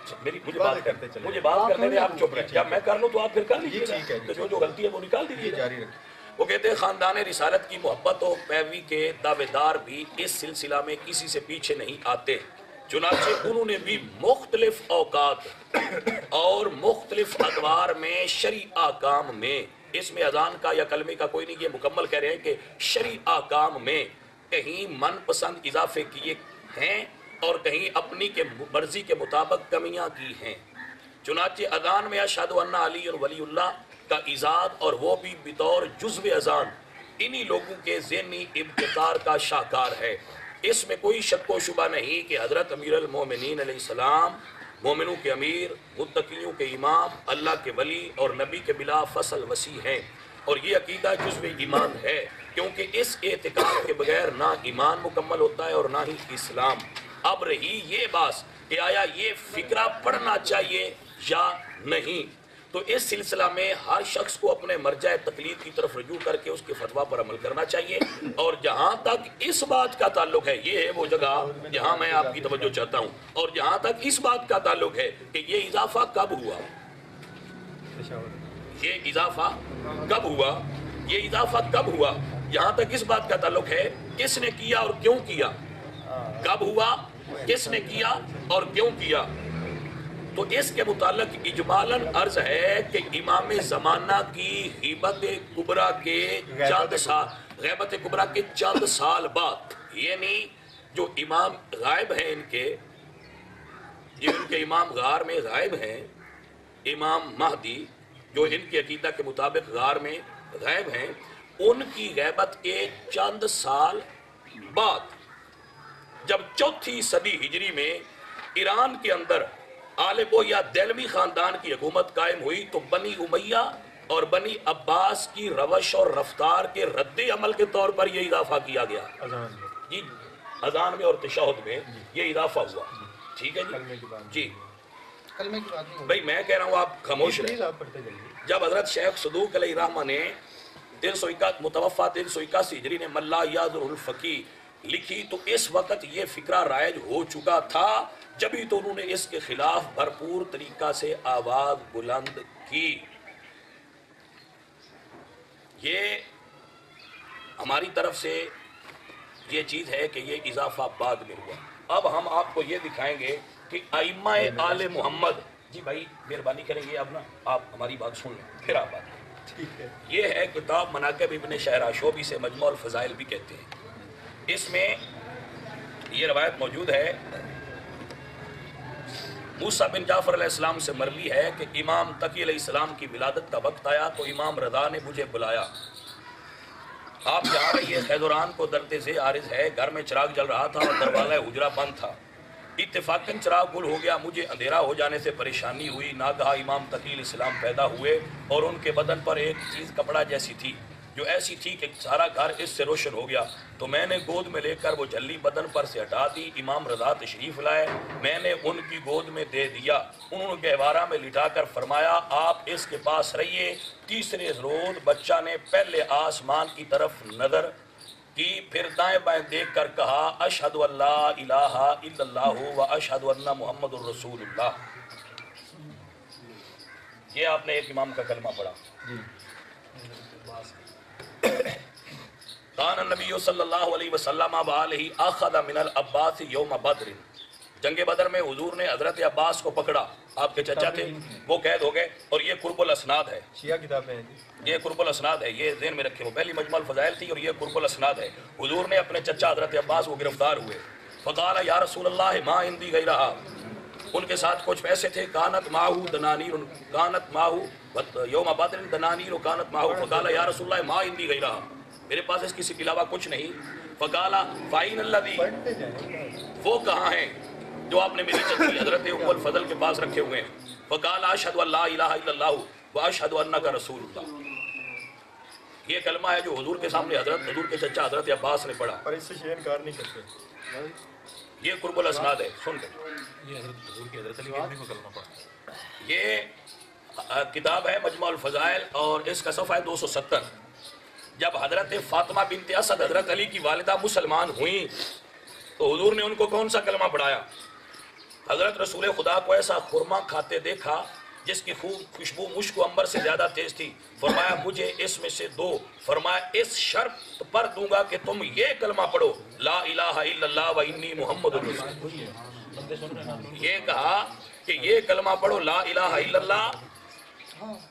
مجھے بات کرنے دیں، آپ چپ رہیں. جب میں کر لوں تو آپ پھر کر لیجیے گا، تو جو غلطی ہے وہ نکال دیجیے. جاری رکھیں. وہ کہتے ہیں خاندان رسالت کی محبت و پیروی کے دعوے دار بھی اس سلسلہ میں کسی سے پیچھے نہیں آتے. چنانچہ انہوں نے بھی مختلف اوقات اور مختلف ادوار میں شرعی احکام میں، اس میں اذان کا یا کلمے کا کوئی نہیں، یہ مکمل کہہ رہے ہیں کہ شرعی احکام میں کہیں من پسند اضافے کیے ہیں اور کہیں اپنی کے مرضی کے مطابق کمیاں کی ہیں. چنانچہ اذان میں اشہد ان علی ولی اللہ کا ایجاد اور وہ بھی بطور جزو اذان انہی لوگوں کے ذہنی ابتکار کا شاہکار ہے. اس میں کوئی شک و شبہ نہیں کہ حضرت امیر المومنین علیہ السلام مومنوں کے امیر، متقیوں کے امام، اللہ کے ولی اور نبی کے بلا فصل وسیع ہیں، اور یہ عقیدہ جزو ایمان ہے، کیونکہ اس اعتقاد کے بغیر نہ ایمان مکمل ہوتا ہے اور نہ ہی اسلام. اب رہی یہ بات کہ آیا یہ فکرہ پڑھنا چاہیے یا نہیں، تو اس سلسلہ میں ہر شخص کو اپنے مرجع تقلید کی طرف رجوع کر کے اس کے فتویٰ پر عمل کرنا چاہیے. اور جہاں تک اس بات کا تعلق ہے، یہ ہے وہ جگہ جہاں میں آپ کی توجہ چاہتا ہوں، اور جہاں تک اس بات کا تعلق ہے کہ یہ اضافہ کب ہوا، یہ اضافہ کب ہوا، یہ اضافہ کب ہوا، جہاں تک اس بات کا تعلق ہے کس نے کیا اور کیوں کیا، کب ہوا، کس نے کیا اور کیوں کیا. تو اس کے متعلق اجمالاً عرض ہے کہ امام زمانہ کی غیبت کبریٰ کے چند سال بعد، یعنی جو امام غائب ہیں ان کے امام غار میں غائب ہیں، امام مہدی جو ان کے عقیدہ کے مطابق غار میں غائب ہیں، ان کی غیبت کے چند سال بعد جب 4 صدی ہجری میں ایران کے اندر آلبو یا دہلوی خاندان کی حکومت قائم ہوئی، تو بنی امیہ اور بنی عباس کی روش اور رفتار کے رد عمل کے طور پر یہ اضافہ کیا گیا. جی اذان میں اور تشہد میں یہ اضافہ ہوا. ٹھیک ہے جی کلمے کی بات نہیں بھائی میں کہہ رہا ہوں آپ خاموش رہیں. جب حضرت شیخ صدوق علیہ الرحمہ نے متوفہ 381 ہجری نے ملا یاذر الفقی لکھی، تو اس وقت یہ فکرہ رائج ہو چکا تھا، جبھی تو انہوں نے اس کے خلاف بھرپور طریقہ سے آواز بلند کی. یہ ہماری طرف سے یہ چیز ہے کہ یہ اضافہ بعد میں ہوا. اب ہم آپ کو یہ دکھائیں گے کہ ائمہ آل محمد، جی بھائی مہربانی کریں گے، اب نا آپ ہماری بات سن لیں پھر آپ بات. یہ ہے کتاب مناقب ابن شہراشوبی سے مجموع الفضائل بھی کہتے ہیں. اس میں یہ روایت موجود ہے، موسیٰ بن جعفر علیہ السلام سے مروی ہے کہ امام تقی علیہ السلام کی ولادت کا وقت آیا تو امام رضا نے مجھے بلایا، آپ جہاں رہیے خیزران کو درد سے عارض ہے. گھر میں چراغ جل رہا تھا اور دروازہ حجرہ بند تھا. اتفاقاً چراغ گل ہو گیا، مجھے اندھیرا ہو جانے سے پریشانی ہوئی. ناگہاں امام تقی علیہ السلام پیدا ہوئے اور ان کے بدن پر ایک چیز کپڑا جیسی تھی جو ایسی تھی کہ سارا گھر اس سے روشن ہو گیا. تو میں نے گود میں لے کر وہ جھلی بدن پر سے ہٹا دی. امام رضا تشریف لائے، میں نے ان کی گود میں دے دیا. انہوں نے گہوارہ میں لٹا کر فرمایا آپ اس کے پاس رہیے. تیسرے روز بچہ نے پہلے آسمان کی طرف نظر کی، پھر دائیں بائیں دیکھ کر کہا اشہد ان لا الہ الا اللہ و اشہد ان محمد الرسول اللہ. یہ آپ نے ایک امام کا کلمہ پڑھا. کان النبی صلی اللہ علیہ وسلم وآلہ اخذ من العباس یوم بدر. جنگ بدر میں حضور نے حضرت عباس کو پکڑا، آپ کے چچا تھے، وہ قید ہو گئے. اور یہ قرب الاسناد ہے، شیعہ کتابیں ہیں، یہ قرب الاسناد ہے، یہ ذہن میں رکھے. وہ پہلی مجمع الفضائل تھی اور یہ قرب الاسناد ہے. حضور نے اپنے چچا حضرت عباس کو گرفتار ہوئے. فقال یا رسول اللہ ما عندی غیرہا، ان کے ساتھ کچھ پیسے تھے. کانت ماہو دنانیر، کانت ماہو یوم بدر دنانیر کانت ماہو. فقال یا رسول اللہ ما عندی غیرہا، میرے پاس اس کسی کے علاوہ کچھ نہیں. فقال فائن الذی، وہ کہاں ہیں جو آپ نے میری چچی حضرت ام الفضل کے پاس رکھے ہوئے ہیں. فقال اشہد ان لا الہ الا اللہ واشہد انک رسول اللہ. یہ کلمہ ہے جو حضور کے سامنے حضور کے چچا حضرت عباس نے پڑھا. پر اس سے شیعہ انکار نہیں کرتے. یہ قرب الاسناد ہے. سن لیں, یہ حضور کے حضرت علی نے کو کلمہ پڑھا. یہ کتاب ہے مجموع الفضائل اور اس کا صفحہ ہے 270. جب حضرت فاطمہ بنت اسد حضرت علی کی والدہ مسلمان ہوئیں تو حضور نے ان کو کون سا کلمہ پڑھایا؟ حضرت رسول خدا کو ایسا خرما کھاتے دیکھا جس کی خوشبو مشک و عنبر سے زیادہ تیز تھی. فرمایا مجھے اس میں سے دو. فرمایا اس شرط پر دوں گا کہ تم یہ کلمہ پڑھو لا الہ الا اللہ و انی محمد رسول. یہ کہا کہ یہ کلمہ پڑھو لا الہ الا اللہ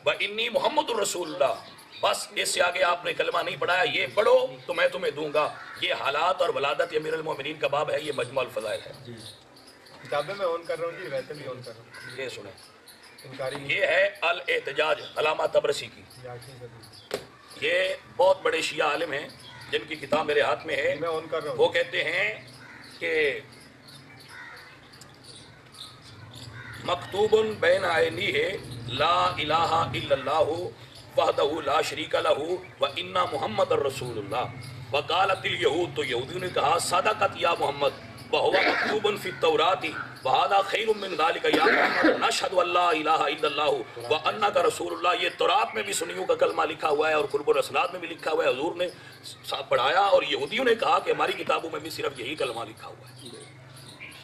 و انی محمد رسول اللہ. بس اس سے آگے آپ نے کلمہ نہیں پڑھایا. یہ پڑھو تو میں تمہیں دوں گا. یہ حالات اور ولادت امیر المومنین کا باب ہے. یہ مجموع الفضائل ہے. کتابیں میں آن کر رہا ہوں جی, روایتیں بھی آن کر رہا ہوں. یہ سنیں, انکاری نہیں. یہ ہے الاحتجاج علامہ طبرسی کی. یہ بہت بڑے شیعہ عالم ہیں جن کی کتاب میرے ہاتھ میں ہے. میں آن کر رہا ہوں. وہ کہتے ہیں کہ مکتوب بین عینیہ لا الہ الا اللہ وحدہ لا شریک لہ و انا محمد الرسول اللہ وقالت الیہود. تو یہودیوں نے کہا صدقت یا محمد وہو مکتوب فی التوراۃ وہذا خیر من ذلک یا محمد نشہد ان لا الہ الا اللہ وانک رسول اللہ. یہ تورات میں بھی سنیوں کا کلمہ لکھا ہوا ہے اور قرب الاسناد میں بھی لکھا ہوا ہے. حضور نے پڑھایا اور یہودیوں نے کہا کہ ہماری کتابوں میں بھی صرف یہی کلمہ لکھا ہوا ہے.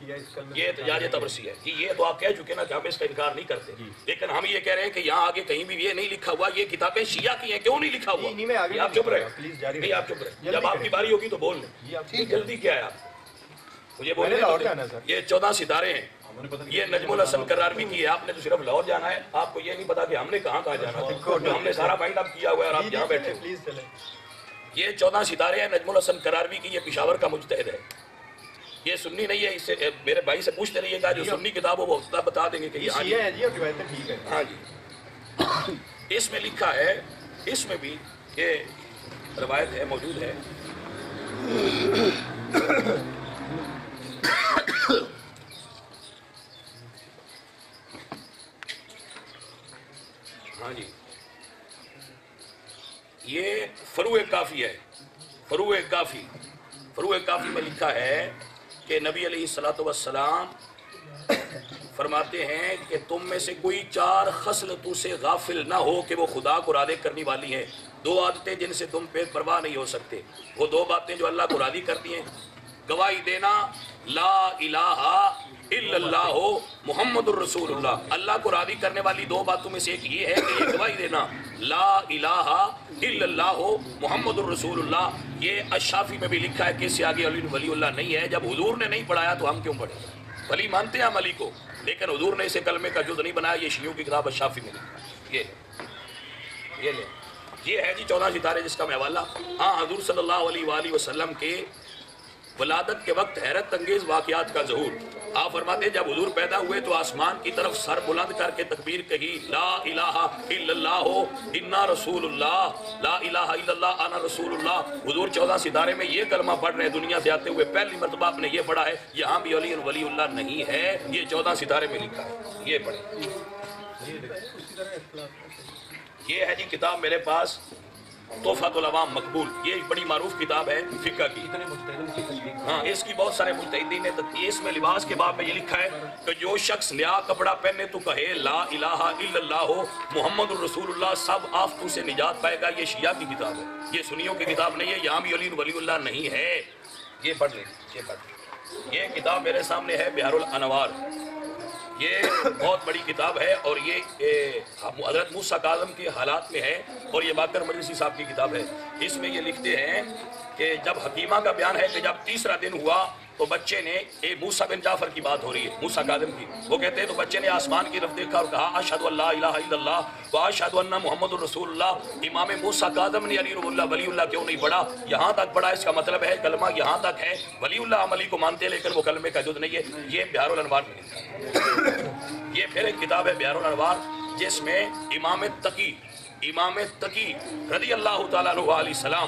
یہ احتجاج طبرسی ہے کہ یہ تو آپ کہہ چکے نا کہ ہم اس کا انکار نہیں کرتے, لیکن ہم یہ کہہ رہے ہیں کہ یہاں آگے کہیں بھی یہ نہیں لکھا ہوا. یہ کتابیں شیعہ کی ہیں, کیوں نہیں لکھا ہوا؟ آپ چپ رہے, نہیں آپ چپ رہے. جب آپ کی باری ہوگی تو بول لیں. جلدی کیا ہے آپ مجھے بولنے. یہ 14 ستارے ہیں. یہ نجم الحسن کراروی کی ہے. آپ نے تو صرف لاہور جانا ہے, آپ کو یہ نہیں پتا کہ ہم نے کہاں کہاں جانا تھا. ہم نے سارا بائنڈ اپ کیا ہوا ہے اور آپ یہاں بیٹھے. یہ 14 ستارے ہیں نجم الحسن کراروی کی. یہ پشاور کا مجتہد ہے. یہ سنی نہیں ہے. اس سے میرے بھائی سے پوچھتے رہیے گا, جو سنی کتاب ہو وہ بتا دیں گے کہ ہاں جی ہاں جی. اس میں لکھا ہے, اس میں بھی یہ روایت ہے موجود ہے. ہاں جی, یہ فروع کافی ہے. فروع کافی میں لکھا ہے کہ نبی علیہ الصلوۃ والسلام فرماتے ہیں کہ تم میں سے کوئی 4 خصلتوں سے غافل نہ ہو کہ وہ خدا کو راضی کرنے والی ہیں. 2 عادتیں جن سے تم بے پرواہ نہیں ہو سکتے. وہ 2 باتیں جو اللہ کو راضی کرتی ہیں, گواہی دینا لا الہ الا اللہ محمد الرسول اللہ. اللہ کو راضی کرنے والی 2 باتوں میں سے ایک یہ ہے کہ یہ گواہی دینا لا الہ الا اللہ محمد الرسول اللہ. یہ الشافی میں بھی لکھا ہے کہ اس سے آگے علی ولی اللہ نہیں ہے. جب حضور نے نہیں پڑھایا تو ہم کیوں پڑھیں؟ ولی مانتے ہیں ہم علی کو, لیکن حضور نے اسے کلمے کا جز نہیں بنایا. یہ شیعوں کی کتاب الشافی میں لکھا ہے. یہ لیں, یہ ہے جی 14 ستارے جس کا میں حوالہ. ہاں, حضور صلی اللہ علیہ وآلہ وسلم کے ولادت کے وقت حیرت انگیز واقعات کا ظہور. آپ فرماتے ہیں جب حضور پیدا ہوئے تو آسمان کی طرف سر بلند کر کے تکبیر کہی لا الہ الا اللہ انا رسول اللہ لا الہ الا اللہ انا رسول اللہ. حضور 14 ستارے میں یہ کلمہ پڑھ رہے ہیں دنیا سے آتے ہوئے. پہلی مرتبہ آپ نے یہ پڑھا ہے. یہاں بھی علی ولی اللہ نہیں ہے. یہ 14 ستارے میں لکھا ہے. یہ پڑھیں. یہ ہے جی کتاب میرے پاس تحفۃ العوام مقبول. یہ بڑی معروف کتاب ہے فقہ کی. ہاں, اس کی بہت سارے مجتہدین نے اس میں لباس کے باب میں یہ لکھا ہے کہ جو شخص نیا کپڑا پہنے تو کہے لا الہ الا اللہ محمد الرسول اللہ, سب آفتوں سے نجات پائے گا. یہ شیعہ کی کتاب ہے, یہ سنیوں کی کتاب نہیں ہے. یہاں بھی علی ولی اللہ نہیں ہے. یہ پڑھ لیں, یہ پڑھ لیں. یہ کتاب میرے سامنے ہے بہار الانوار. یہ بہت بڑی کتاب ہے اور یہ حضرت موسیٰ کاظم کے حالات میں ہے اور یہ باقر مجلسی صاحب کی کتاب ہے. اس میں یہ لکھتے ہیں کہ جب حکیمہ کا بیان ہے کہ جب 3را دن ہوا تو بچے نے موسیٰ بن جعفر کی بات ہو رہی ہے, موسیٰ کاظم کی. وہ کہتے ہیں تو بچے نے آسمان کی طرف دیکھا اور کہا اشہد ان لا الہ الا اللہ و اشہد ان محمد الرسول اللہ. امام موسیٰ کاظم نے علی اللہ ولی اللہ کیوں نہیں پڑھا؟ یہاں تک پڑھا. اس کا مطلب ہے کلمہ یہاں تک ہے. ولی اللہ ہم علی کو مانتے لیکن وہ کلمے کا جز نہیں ہے. یہ بہار الانوار میں لکھا ہے. یہ پھر ایک کتاب ہے بہار الانوار جس میں امام تقی رضی اللہ تعالیٰ عنہ علیہ السلام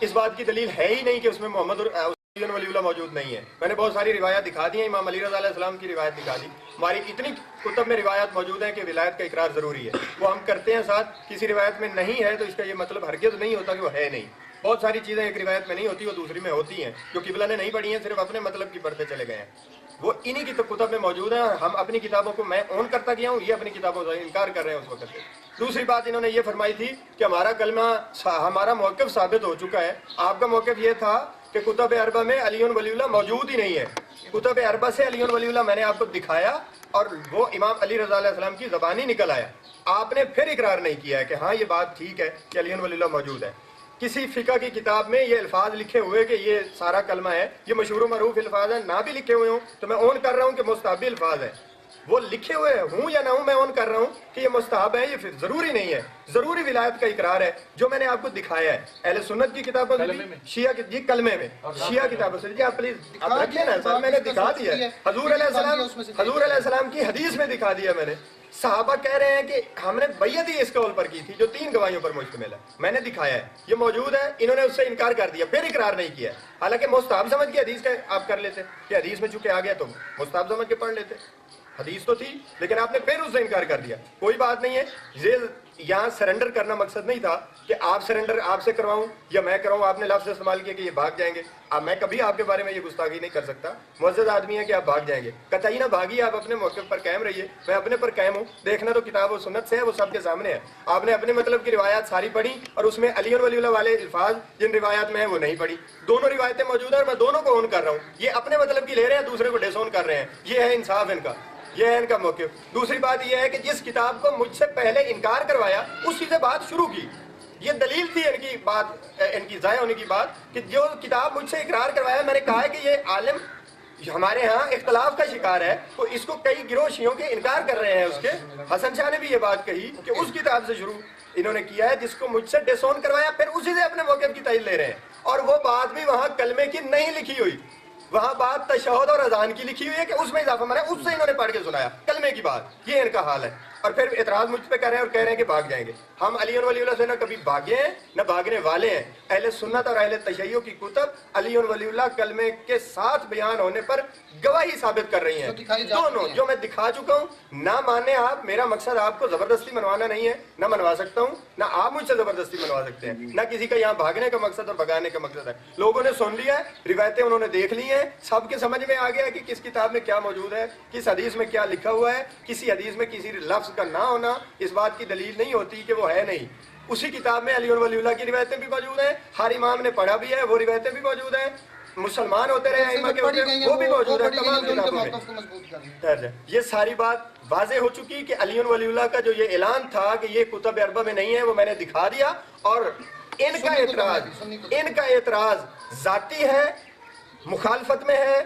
اس بات کی دلیل ہے ہی نہیں کہ اس میں محمد اور ولی اللہ موجود نہیں ہے. میں نے بہت ساری روایات دکھا دی ہیں, امام علی رضا علیہ السلام کی روایت دکھا دی. ہماری اتنی کتب میں روایات موجود ہیں کہ ولایت کا اقرار ضروری ہے, وہ ہم کرتے ہیں ساتھ. کسی روایت میں نہیں ہے تو اس کا یہ مطلب ہرگز نہیں ہوتا کہ وہ ہے نہیں. بہت ساری چیزیں ایک روایت میں نہیں ہوتی, وہ دوسری میں ہوتی ہیں, جو قبلہ نے نہیں پڑھی ہیں, صرف اپنے مطلب کی پڑھتے چلے گئے ہیں. وہ انہی کی کتب میں موجود ہیں. ہم اپنی کتابوں کو میں اون کرتا گیا ہوں, یہ اپنی کتابوں سے انکار کر رہے ہیں اس وقت سے. دوسری بات انہوں نے یہ فرمائی تھی کہ ہمارا کلمہ, ہمارا موقف ثابت ہو چکا ہے. آپ کا موقف یہ تھا کہ کتب اربع میں علی ولی اللہ موجود ہی نہیں ہے. کتب اربع سے علی ولی اللہ میں نے آپ کو دکھایا اور وہ امام علی رضا علیہ السلام کی زبانی نکل آیا. آپ نے پھر اقرار نہیں کیا ہے کہ ہاں یہ بات ٹھیک ہے کہ علی ولی اللہ موجود ہے. کسی فقہ کی کتاب میں یہ الفاظ لکھے ہوئے کہ یہ سارا کلمہ ہے, یہ مشہور و معروف الفاظ ہیں, نہ بھی لکھے ہوئے ہوں تو میں اون کر رہا ہوں کہ مستحبی الفاظ ہیں. وہ لکھے ہوئے ہوں یا نہ ہوں, میں اون کر رہا ہوں کہ یہ مستحب ہے, یہ پھر ضروری نہیں ہے. ضروری ولایت کا اقرار ہے جو میں نے آپ کو دکھایا ہے. اہل سنت کی کتابوں سے, شیعہ کی جی کلمے میں, شیعہ کتابوں سے. جی آپ پلیز آپ رکھیں نا صاحب, میں نے دکھا دیا ہے. حضور علیہ السلام کی حدیث میں دکھا دیا میں نے. صحابہ کہہ رہے ہیں کہ ہم نے بیعت ہی اس قول پر کی تھی جو 3 گواہیوں پر مشتمل ہے. میں نے دکھایا ہے, یہ موجود ہے. انہوں نے اس سے انکار کر دیا, پھر اقرار نہیں کیا. حالانکہ مستحب سمجھ کے حدیث کا آپ کر لیتے کہ حدیث میں چونکہ آ گیا تو مستحب سمجھ کے پڑھ لیتے. حدیث تو تھی لیکن آپ نے پھر اس سے انکار کر دیا. کوئی بات نہیں ہے. یہ یہاں سرنڈر کرنا مقصد نہیں تھا کہ آپ سرنڈر آپ سے کرواؤں یا میں کراؤں. آپ نے لفظ استعمال کیا کہ یہ بھاگ جائیں گے. اب میں کبھی آپ کے بارے میں یہ گستاخی نہیں کر سکتا. معزز آدمی ہے کہ آپ بھاگ جائیں گے, قطعی نہ بھاگیے. آپ اپنے موقف پر قائم رہیے, میں اپنے پر قائم ہوں. دیکھنا تو کتاب و سنت سے ہے, وہ سب کے سامنے ہے. آپ نے اپنے مطلب کی روایات ساری پڑھی اور اس میں علی ولی اللہ والے الفاظ جن روایات میں ہیں وہ نہیں پڑھی. دونوں روایتیں موجود ہیں اور میں دونوں کو اون کر رہا ہوں. یہ اپنے مطلب کی لے رہے ہیں, دوسرے کو ڈس اون کر رہے ہیں. یہ ہے انصاف ان کا, یہ ہے ان کا موقف. دوسری بات یہ ہے کہ جس کتاب کو مجھ سے پہلے انکار کروایا اسی سے بات شروع کی. یہ دلیل تھی ان کی بات, ان کی ضائع ہونے کی بات, کہ جو کتاب مجھ سے اقرار کروایا, میں نے کہا ہے کہ یہ عالم ہمارے ہاں اختلاف کا شکار ہے, تو اس کو کئی گروہ شیعوں کے انکار کر رہے ہیں اس کے. حسن شاہ نے بھی یہ بات کہی کہ اس کتاب سے شروع انہوں نے کیا ہے جس کو مجھ سے ڈس اون کروایا, پھر اسی سے اپنے موقف کی تائید لے رہے ہیں. اور وہ بات بھی وہاں کلمے کی نہیں لکھی ہوئی, وہاں بات تشہد اور اذان کی لکھی ہوئی ہے کہ اس میں اضافہ مرا, اس سے انہوں نے پڑھ کے سنایا کلمے کی بات. یہ ان کا حال ہے. اور پھر اعتراض مجھ پہ کر رہے ہیں اور کہہ رہے ہیں کہ بھاگ جائیں گے. ہم علی ولی اللہ سے نہ کبھی بھاگے ہیں نہ بھاگنے والے ہیں. اہل سنت اور اہل تشیع کی کتب علی ولی اللہ کلمے کے ساتھ بیان ہونے پر گواہی ثابت کر رہی ہیں. دونوں جو میں دکھا چکا ہوں. نہ مانے آپ, میرا مقصد آپ کو زبردستی منوانا نہیں ہے, نہ منوا سکتا ہوں, نہ آپ مجھ سے زبردستی منوا سکتے ہیں, نہ کسی کا یہاں بھاگنے کا مقصد اور بھگانے کا مقصد ہے. لوگوں نے سن لیا ہے, روایتیں انہوں نے دیکھ لی ہیں, سب کے سمجھ میں آ گیا کہ کس کتاب میں کیا موجود ہے, کس حدیث میں کیا لکھا ہوا ہے. کسی حدیث میں کسی لفظ کا نہ ہونا اس بات کی دلیل نہیں ہوتی کہ وہ ہے نہیں. اسی کتاب میں علی ولی اللہ کی روایتیں بھی موجود ہیں, ہر امام نے پڑھا بھی ہے, وہ روایتیں بھی موجود ہیں. مسلمان ہوتے رہے ائمہ کے ہوتے ہیں, وہ بھی موجود ہے تمام کتابوں میں. یہ ساری بات واضح ہو چکی کہ علی ولی اللہ کا جو یہ اعلان تھا کہ یہ کتب اربع میں نہیں ہے, وہ میں نے دکھا دیا. اور ان کا اعتراض ذاتی ہے, مخالفت میں ہے,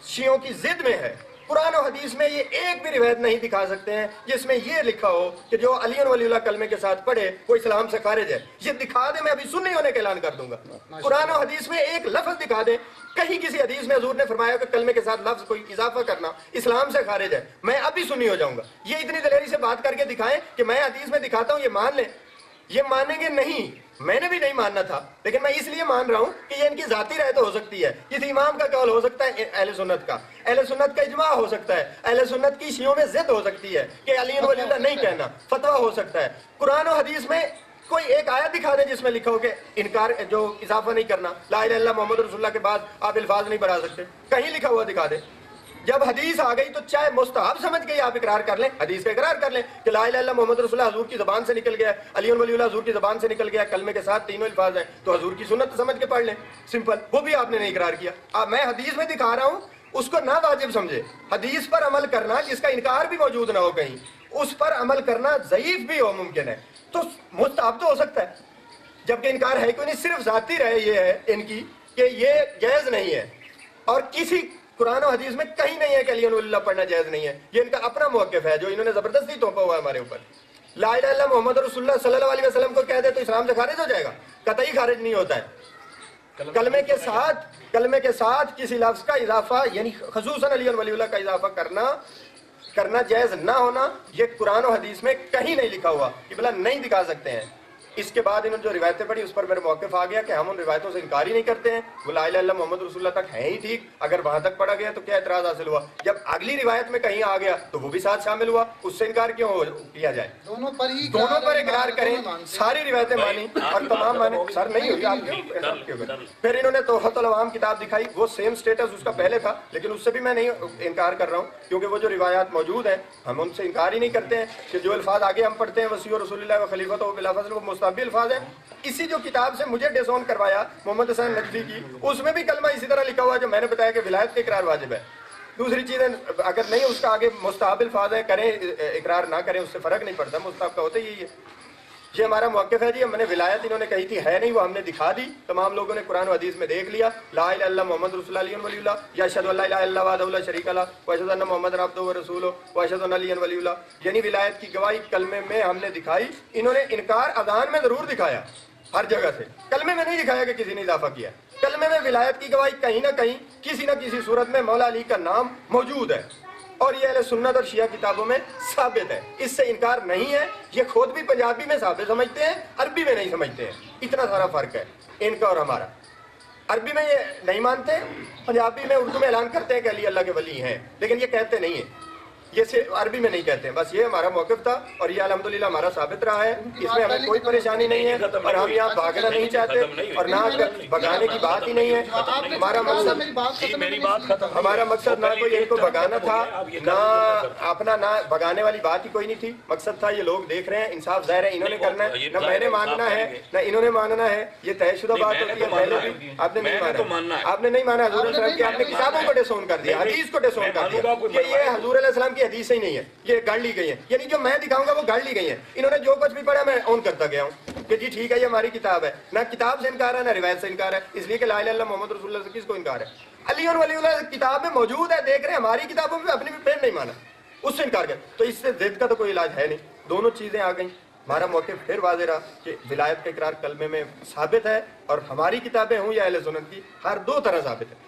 شیعوں کی ضد میں ہے. قرآن و حدیث میں یہ ایک بھی روایت نہیں دکھا سکتے ہیں جس میں یہ لکھا ہو کہ جو علی ولی اللہ کلمے کے ساتھ پڑھے وہ اسلام سے خارج ہے. یہ دکھا دے, میں ابھی سنی ہونے کا اعلان کر دوں گا. قرآن و حدیث میں ایک لفظ دکھا دے, کہیں کسی حدیث میں حضور نے فرمایا کہ کلمے کے ساتھ لفظ کوئی اضافہ کرنا اسلام سے خارج ہے, میں ابھی سنی ہو جاؤں گا. یہ اتنی دلیری سے بات کر کے دکھائیں کہ میں حدیث میں دکھاتا ہوں, یہ مان لیں. یہ مانیں گے نہیں, میں نے بھی نہیں ماننا تھا, لیکن میں اس لیے مان رہا ہوں کہ یہ ان کی ذاتی رائے تو ہو سکتی ہے. کسی امام کا قول ہو سکتا ہے, اہل سنت کا, اہل سنت کا اجماع ہو سکتا ہے, اہل سنت کی شیعوں میں ضد ہو سکتی ہے کہ علی ولی اللہ نہیں کہنا, فتویٰ ہو سکتا ہے. قرآن و حدیث میں کوئی ایک آیت دکھا دے جس میں لکھا ہو کہ انکار جو اضافہ نہیں کرنا, لا الہ الا اللہ محمد رسول اللہ کے بعد آپ الفاظ نہیں بڑھا سکتے, کہیں لکھا ہوا دکھا دے. جب حدیث آ گئی تو چاہے مستحب سمجھ کے آپ اقرار کر لیں, حدیث کا اقرار کر لیں کہ لا الہ الا اللہ محمد رسول اللہ حضور کی زبان سے نکل گیا, علی ولی اللہ حضور کی زبان سے نکل گیا, کلمے کے ساتھ تینوں الفاظ ہیں, تو حضور کی سنت سمجھ کے پڑھ لیں, سمپل. وہ بھی آپ نے نہیں اقرار کیا. اب میں حدیث میں دکھا رہا ہوں, اس کو نہ واجب سمجھے. حدیث پر عمل کرنا جس کا انکار بھی موجود نہ ہو کہیں, اس پر عمل کرنا ضعیف بھی ہو ممکن ہے, تو مستحب تو ہو سکتا ہے. جبکہ انکار ہے کوئی نہیں, صرف ذاتی رائے یہ ہے ان کی کہ یہ جائز نہیں ہے. اور کسی قرآن و حدیث میں کہیں نہیں ہے کہ علی ولی اللہ پڑھنا جائز نہیں ہے. یہ ان کا اپنا موقف ہے جو انہوں نے زبردستی توپا ہوا ہے ہمارے اوپر. لا الہ الا اللہ محمد رسول اللہ صلی اللہ علیہ وسلم کو کہہ دے تو اسلام سے خارج ہو جائے گا, قطعی خارج نہیں ہوتا ہے. کلمے کے ساتھ کسی لفظ کا اضافہ, یعنی خصوصاً علی ولی اللہ کا اضافہ کرنا جائز نہ ہونا, یہ قرآن و حدیث میں کہیں نہیں لکھا ہوا. قبلہ نہیں دکھا سکتے ہیں, اس کے بعد انہوں نے جو روایتیں پڑھی اس پر میرے موقف آ گیا کہ ہم ان روایتوں سے انکار ہی نہیں کرتے ہیں، وہ لا الہ الا اللہ محمد رسول اللہ تک ہے ہی ٹھیک، اگر وہاں تک پڑھا گیا تو کیا اعتراض حاصل ہوا؟ جب اگلی روایت میں کہیں آ گیا تو وہ بھی ساتھ شامل ہوا، اس سے انکار کیوں کیا جائے؟ دونوں پر اقرار کریں، ساری روایتیں مانی اور تمام مانے. سر نہیں ہوئی آپ کیوں؟ پھر انہوں نے توحفۃ العوام کتاب دکھائی، وہ سیم سٹیٹس اس کا پہلے تھا، لیکن اس سے بھی میں نہیں انکار کر رہا ہوں کیونکہ وہ جو روایات موجود ہیں ہم ان سے انکار ہی نہیں کرتے ہیں کہ جو الفاظ آگے ہم پڑھتے ہیں وسیع رسول اللہ و خلیفۃ و بلا فضل، وہ مستحب الفاظ ہیں. اسی جو کتاب سے مجھے ڈیسون کروایا محمد حسین نقوی کی، اس میں بھی کلمہ اسی طرح لکھا ہوا ہے جو میں نے بتایا کہ ولایت کا اقرار واجب ہے. دوسری چیزیں اگر نہیں اس کا آگے مستحب الفاظ ہے، کریں اقرار نہ کریں اس سے فرق نہیں پڑتا، مستحب کا ہوتا ہی ہے. یہ ہمارا موقف ہے جی. ہم نے ولایت انہوں نے کہی تھی ہے نہیں، وہ ہم نے دکھا دی، تمام لوگوں نے قرآن و حدیث میں دیکھ لیا. لا الہ الا اللہ محمد رسول اللہ علیہ ولی اللہ، یا اشہد ان لا الہ الا اللہ وحدہ لا شریک لہ واشہد ان محمد عبدہ ورسولہ واشہد ان علی ولی اللہ. یعنی ولایت کی گواہی کلمے میں ہم نے دکھائی. انہوں نے انکار اذان میں ضرور دکھایا ہر جگہ سے، کلمے میں نہیں دکھایا کہ کسی نے اضافہ کیا. کلمے میں ولایت کی گواہی کہیں نہ کہیں کسی نہ کسی صورت میں مولا علی کا نام موجود ہے، اور یہ اہل سنت اور شیعہ کتابوں میں ثابت ہے، اس سے انکار نہیں ہے. یہ خود بھی پنجابی میں ثابت سمجھتے ہیں، عربی میں نہیں سمجھتے ہیں. اتنا سارا فرق ہے ان کا اور ہمارا. عربی میں یہ نہیں مانتے، پنجابی میں اردو میں اعلان کرتے ہیں کہ علی اللہ کے ولی ہیں، لیکن یہ کہتے نہیں ہیں، یہ صرف عربی میں نہیں کہتے ہیں. بس یہ ہمارا موقف تھا اور یہ الحمدللہ ہمارا ثابت رہا ہے. اس میں ہمیں کوئی پریشانی نہیں ہے اور ہم یہاں بھاگنا نہیں چاہتے اور نہ بھگانے کی بات ہی نہیں ہے. ہمارا مقصد نہ کوئی ان کو بھگانا تھا، نہ اپنا نہ بھگانے والی بات ہی کوئی نہیں تھی. مقصد تھا یہ لوگ دیکھ رہے ہیں، انصاف ظاہر ہے انہوں نے کرنا ہے، نہ میں نے ماننا ہے نہ انہوں نے ماننا ہے. یہ طے شدہ بات ہوتی ہے. پہلے بھی آپ نے نہیں مانا، آپ نے نہیں مانا حضور علیہ السلام کی، آپ نے کتابوں کو ڈسون کر دیا، حدیث کو ڈسون کر دیا کہ یہ حضور علیہ السلام کی حدیث ہی نہیں ہے، یہ گڑ لی گئی ہے. یعنی جو میں دکھاؤں گا وہ گڑ لی گئی ہے. انہوں نے جو کچھ بھی پڑھا میں اون کرتا گیا ہوں کہ جی ٹھیک ہے یہ ہماری کتاب ہے. نہ کتاب سے انکار ہے نہ روایت سے انکار ہے، اس لیے کہ لا الہ الا اللہ محمد رسول اللہ سے کس کو انکار ہے؟ علی اور ولی اللہ کتاب میں موجود ہے، دیکھ رہے ہیں. ہماری کتابوں میں اپنی بھی پھر نہیں مانا، اس سے انکار کر. تو اس سے ضد کا تو کوئی علاج ہے نہیں. دونوں چیزیں آ گئیں. ہمارا موقف پھر واضح رہا کہ ولایت کا اقرار کلمے میں ثابت ہے، اور ہماری کتابیں ہوں یا اہل سنت کی، ہر دو طرح ثابت ہے.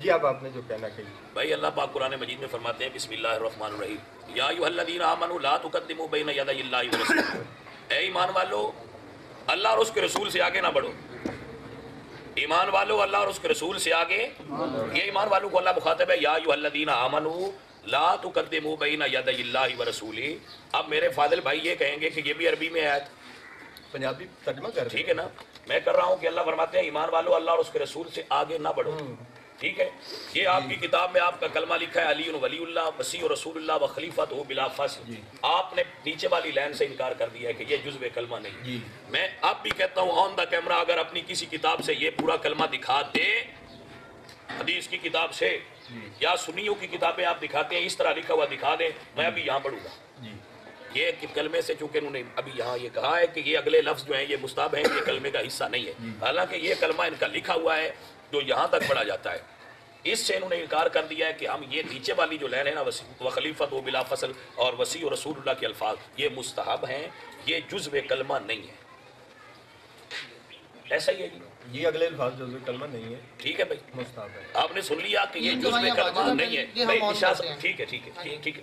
جی اب آپ نے جو کہنا کہی. بھائی اللہ پاک قرآن مجید میں فرماتے ہیں بسم اللہ الرحمن الرحیم، یا ایھا الذین آمنوا لا تقدموا بین یدی اللہ ورسولہ. اے ایمان والو اللہ اور اس کے رسول سے آگے نہ بڑھو. ایمان والو اللہ اور اس کے رسول سے آگے، یہ ایمان والوں کو اللہ مخاطب ہے. یا ایھا الذین آمنوا لا تقدموا بین یدی اللہ ورسولہ. اب میرے فاضل بھائی یہ کہیں گے کہ یہ بھی عربی میں آیت، پنجابی ترجمہ کر ٹھیک ہے نا. میں کر رہا ہوں کہ اللہ فرماتے ہیں ایمان والو اللہ اور اس کے رسول سے آگے نہ بڑھو. ٹھیک ہے، یہ آپ کی کتاب میں آپ کا کلمہ لکھا ہے علی ولی اللہ وسیع رسول اللہ و خلیفۃ بلا فصل. آپ نے نیچے والی لائن سے انکار کر دیا ہے کہ یہ جزو کلمہ نہیں. میں اب بھی کہتا ہوں آن دا کیمرہ اگر اپنی کسی کتاب سے یہ پورا کلمہ دکھا دے، حدیث کی کتاب سے یا سنیوں کی کتابیں آپ دکھاتے ہیں اس طرح لکھا ہوا دکھا دیں، میں ابھی یہاں پڑھوں گا. یہ کلمے سے چونکہ انہوں نے ابھی یہاں یہ کہا ہے کہ یہ اگلے لفظ جو ہیں یہ مستحب ہیں، یہ کلمے کا حصہ نہیں ہے، حالانکہ یہ کلمہ ان کا لکھا ہوا ہے جو یہاں تک پڑھا جاتا ہے. اس سے انہوں نے انکار کر دیا ہے کہ ہم یہ نیچے والی جو لائن ہے نا و خلیفۃ و بلا فصل اور وسیع و رسول اللہ کے الفاظ یہ مستحب ہیں، یہ جزو کلمہ نہیں ہے. ایسا ہی ہے جی. یہ اگلے الفاظ جزو کلمہ نہیں ہے. ٹھیک ہے بھائی، مستحب ہے. آپ نے سن لیا کہ یہ جزو کلمہ نہیں ہے. بھائی نشاط ٹھیک ہے ٹھیک ہے ٹھیک ہے.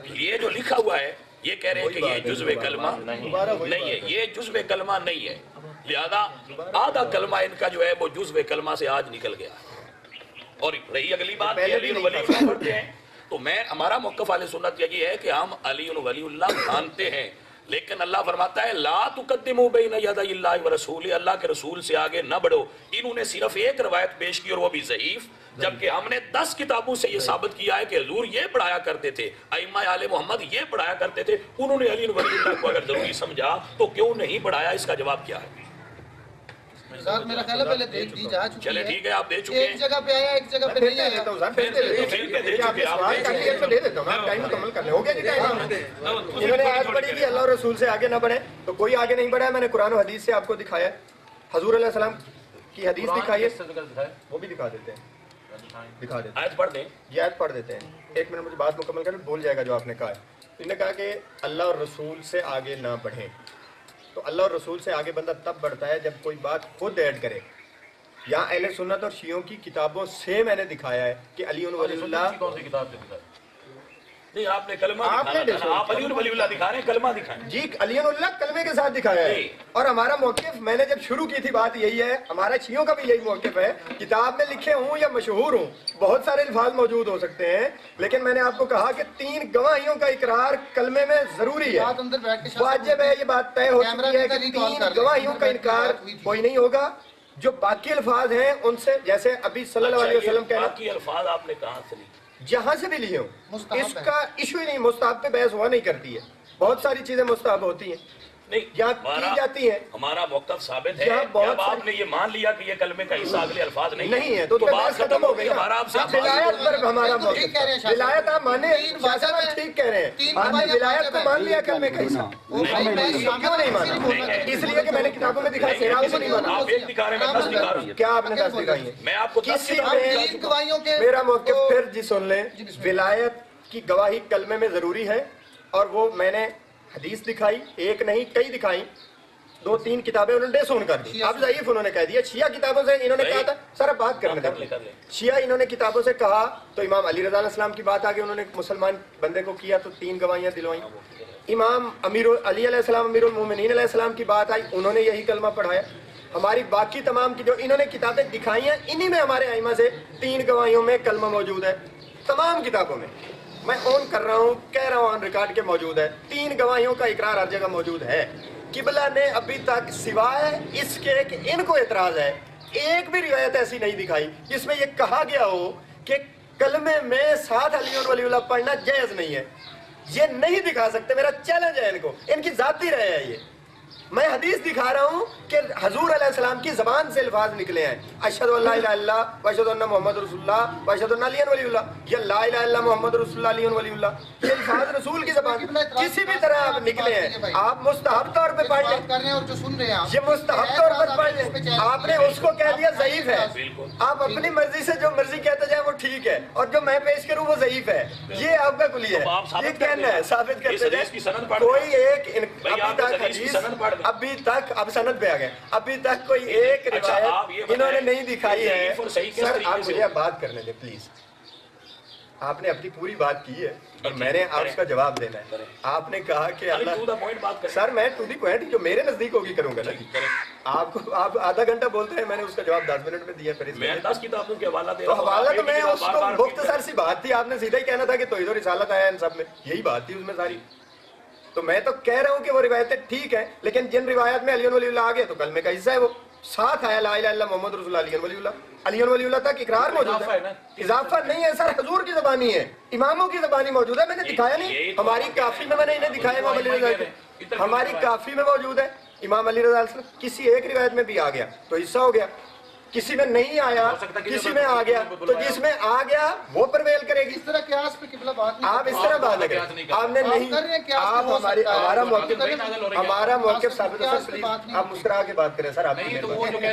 یہ جو لکھا ہوا ہے یہ کہہ رہے ہیں کہ یہ جزو کلمہ نہیں ہے، یہ جزو کلمہ نہیں ہے. لہذا آدھا کلمہ ان کا جو ہے وہ جزو کلمہ سے آج نکل گیا. اور رہی اگلی بات کہ علی ولی اللہ پڑھتے ہیں، تو میں ہمارا موقف اہل سنت یہ ہے کہ ہم علی ولی اللہ مانتے ہیں، لیکن اللہ فرماتا ہے لا تقدموا بین یدی اللہ ورسولہ، اللہ کے رسول سے آگے نہ بڑھو. انہوں نے صرف ایک روایت پیش کی اور وہ بھی ضعیف، جبکہ ہم نے 10 کتابوں سے یہ ثابت کیا ہے کہ حضور یہ پڑھایا کرتے تھے، ائمہ آل محمد یہ پڑھایا کرتے تھے. انہوں نے علی ولی اللہ کو اگر ضروری سمجھا تو کیوں نہیں پڑھایا؟ اس کا جواب کیا ہے؟ ساتھ میرا خیال ہے پہلے دیکھ دی جا چکی ہے. چلے ٹھیک ہے، آپ دے چکے ہیں. ایک جگہ پہ آیا ایک جگہ پہ نہیں آیا. انہوں نے آیت پڑھی کہ اللہ اور رسول سے آگے نہ بڑھے، تو کوئی آگے نہیں بڑھا ہے. میں نے قرآن و حدیث سے آپ کو دکھایا، حضور علیہ السلام کی حدیث دکھائی ہے، وہ بھی دکھا دیتے ہیں. دکھا دیتے ہیں، آیت پڑھ دیں. یہ آیت پڑھ دیتے ہیں. ایک منٹ مجھے بات مکمل کریں، بول جائے گا جو آپ نے کہا ہے. انہوں نے کہا کہ اللہ اور رسول سے آگے نہ بڑھیں. تو اللہ اور رسول سے آگے بندہ تب بڑھتا ہے جب کوئی بات خود ایڈ کرے. یہاں اہل سنت اور شیعوں کی کتابوں سے میں نے دکھایا ہے کہ علی ولی اللہ نہیں آپ نے کلمہ آپ نے دکھانا تھا نا، آپ علی ولی اللہ دکھا رہے ہیں، کلمہ دکھائیں. جی علی اللہ کلمے کے ساتھ دکھایا ہے. جی. اور ہمارا موقف میں نے جب شروع کی تھی بات یہی ہے، ہمارا شیعوں کا بھی یہی موقف ہے. کتاب میں لکھے ہوں یا مشہور ہوں بہت سارے الفاظ موجود ہو سکتے ہیں، لیکن میں نے آپ کو کہا کہ 3 گواہیوں کا اقرار کلمے میں ضروری ہے، بات اندر بیٹھ کے واجب ہے. یہ بات طے ہو چکی ہے کہ 3 گواہیوں کا انکار کوئی نہیں ہوگا. جو باقی الفاظ ہیں ان سے، جیسے ابھی صلی اللہ علیہ وسلم کہنا، باقی الفاظ آپ نے کہاں سے لی؟ جہاں سے بھی لیے ہوں مستحب اس ہے. کا ایشو ہی نہیں. مستحب پہ بحث ہوا نہیں کرتی ہے، بہت ساری چیزیں مستحب ہوتی ہیں نہیں یہاں کی جاتی ہیں. ہمارا موقف ثابت ہے. یہاں بہت جب آپ ساری- نے یہ مان لیا کہ یہ کلمے کا حصہ اگلے الفاظ نہیں ہے تو بات بحث ختم ہو گئی. ہمارا آپ سے ولایت پر ہمارا بالکل ٹھیک کہہ رہے ہیں موقف، شاہ صاحب. ولایت آپ مانے، شاہ صاحب آپ ٹھیک کہہ رہے ہیں. 3 آپ نے گواہیاں ولایت کو مان لیا کلمے کا حصہ. وہ بھائی میں کیوں نہیں مانا؟ اس لیے کہ میں نے کتابوں میں دکھایا، سیراب کو نہیں مانا. آپ ایک دکھا رہے ہیں، میں 10 دکھا رہا ہوں. کیا آپ نے 10 دکھائی ہیں؟ میں آپ کو 10 کسی کتابیں میں- دکھا 3 چکا ہوں. گواہیوں کے میرا موقف پھر جی سن لیں. ولایت کی گواہی کلمے میں ضروری ہے، اور وہ میں نے حدیث دکھائی، ایک نہیں کئی دکھائی. 2-3 کتابیں انہوں نے ڈیسون کر دی. اب ضعیف انہوں نے کہہ دیا. شیعہ کتابوں سے انہوں نے کہا تھا، سر اب بات کرنے کر لیں. دیں. شیعہ انہوں نے کتابوں سے کہا تو امام علی رضا علیہ السلام کی بات آگے انہوں نے مسلمان بندے کو کیا تو 3 گواہیاں دلوائیں. امام علی علیہ السلام امیر المومنین علیہ السلام کی بات آئی، انہوں نے یہی کلمہ پڑھایا. ہماری باقی تمام کی جو انہوں نے کتابیں دکھائی ہیں، انہی میں ہمارے ائمہ سے 3 گواہیوں میں کلمہ موجود ہے. تمام کتابوں میں میں اون کر رہا ہوں، کہہ رہا ہوں، آن ریکارڈ کے موجود ہے. 3 گواہیوں کا اقرار ہر جگہ موجود ہے. قبلہ نے ابھی تک سوائے اس کے کہ ان کو اعتراض ہے، ایک بھی روایت ایسی نہیں دکھائی جس میں یہ کہا گیا ہو کہ کلمے میں ساتھ علی اور ولی اللہ پڑھنا جائز نہیں ہے. یہ نہیں دکھا سکتے. میرا چیلنج ہے ان کو، ان کی ذاتی رائے ہے. یہ میں حدیث دکھا رہا ہوں کہ حضور علیہ السلام کی زبان سے الفاظ نکلے ہیں، اشہد ان لا الہ الا اللہ واشہد ان محمد رسول اللہ واشہد ان علی ولی اللہ. یہ لا الہ الا اللہ محمد رسول اللہ علی ولی اللہ، یہ الفاظ رسول کی زبان کسی بھی طرح آپ نکلے ہیں. آپ مستحب طور پہ پڑھ لیں، بات کر رہے ہیں اور جو سن رہے ہیں آپ، یہ مستحب طور پر پڑھ لیں. آپ نے اس کو کہہ دیا ضعیف ہے. آپ اپنی مرضی سے جو مرضی کہتے جائیں وہ ٹھیک ہے، اور جو میں پیش کروں وہ ضعیف ہے. یہ آپ کا کلیہ ہے. یہ کہنا ہے ثابت کرتے جائیں. کوئی ایک ابھی تک اب سند پہ آ گئے، ابھی تک کوئی ایک روایت انہوں نے نہیں دکھائی ہے. سر آپ مجھے بات کرنے دیں پلیز. آپ نے اپنی پوری بات کی ہے اور میں نے آپ کا جواب دینا ہے. آپ نے کہا کہ اللہ، سر میں ٹو دی پوائنٹ جو میرے نزدیک ہوگی کروں گا نا. آپ کو آپ آدھا گھنٹہ بولتے ہیں، میں نے اس کا جواب 10 منٹ میں دیا. پھر میں 10 کتابوں کے حوالہ دے تو رہا ہوں. حوالہ تو میں اس کو مختصر سی بات تھی. آپ نے سیدھا ہی کہنا تھا کہ توحید و رسالت آیا ان سب میں، یہی بات تھی اس میں ساری. تو میں تو کہہ رہا ہوں کہ وہ روایتیں ٹھیک ہیں، لیکن جن روایت میں علی ولی اللہ آ گئے تو کلمے کا حصہ ہے. وہ ساتھ آیا لا الہ الا اللہ محمد رسول اللہ علی ولی اللہ، علی ولی اللہ تک اقرار موجود ہے. اضافہ نہیں ہے سر، حضور کی زبانی ہے، اماموں کی زبانی موجود ہے. میں نے دکھایا نہیں، ہماری کافی میں نے انہیں دکھایا. امام علی رضا کی ہماری کافی میں موجود ہے. امام علی رضا کسی ایک روایت میں بھی آ گیا تو حصہ ہو گیا، کسی میں نہیں آیا، کسی میں آ گیا تو جس میں آ گیا وہ پرویل کرے گی. اس طرح قیاس پہ قبلہ بات نہیں آپ اس طرح بات کریں. آپ نے نہیں، آپ ہمارا موقف ثابت ہے. سر پلیز آپ مسکرا کے بات کریں. سر آپ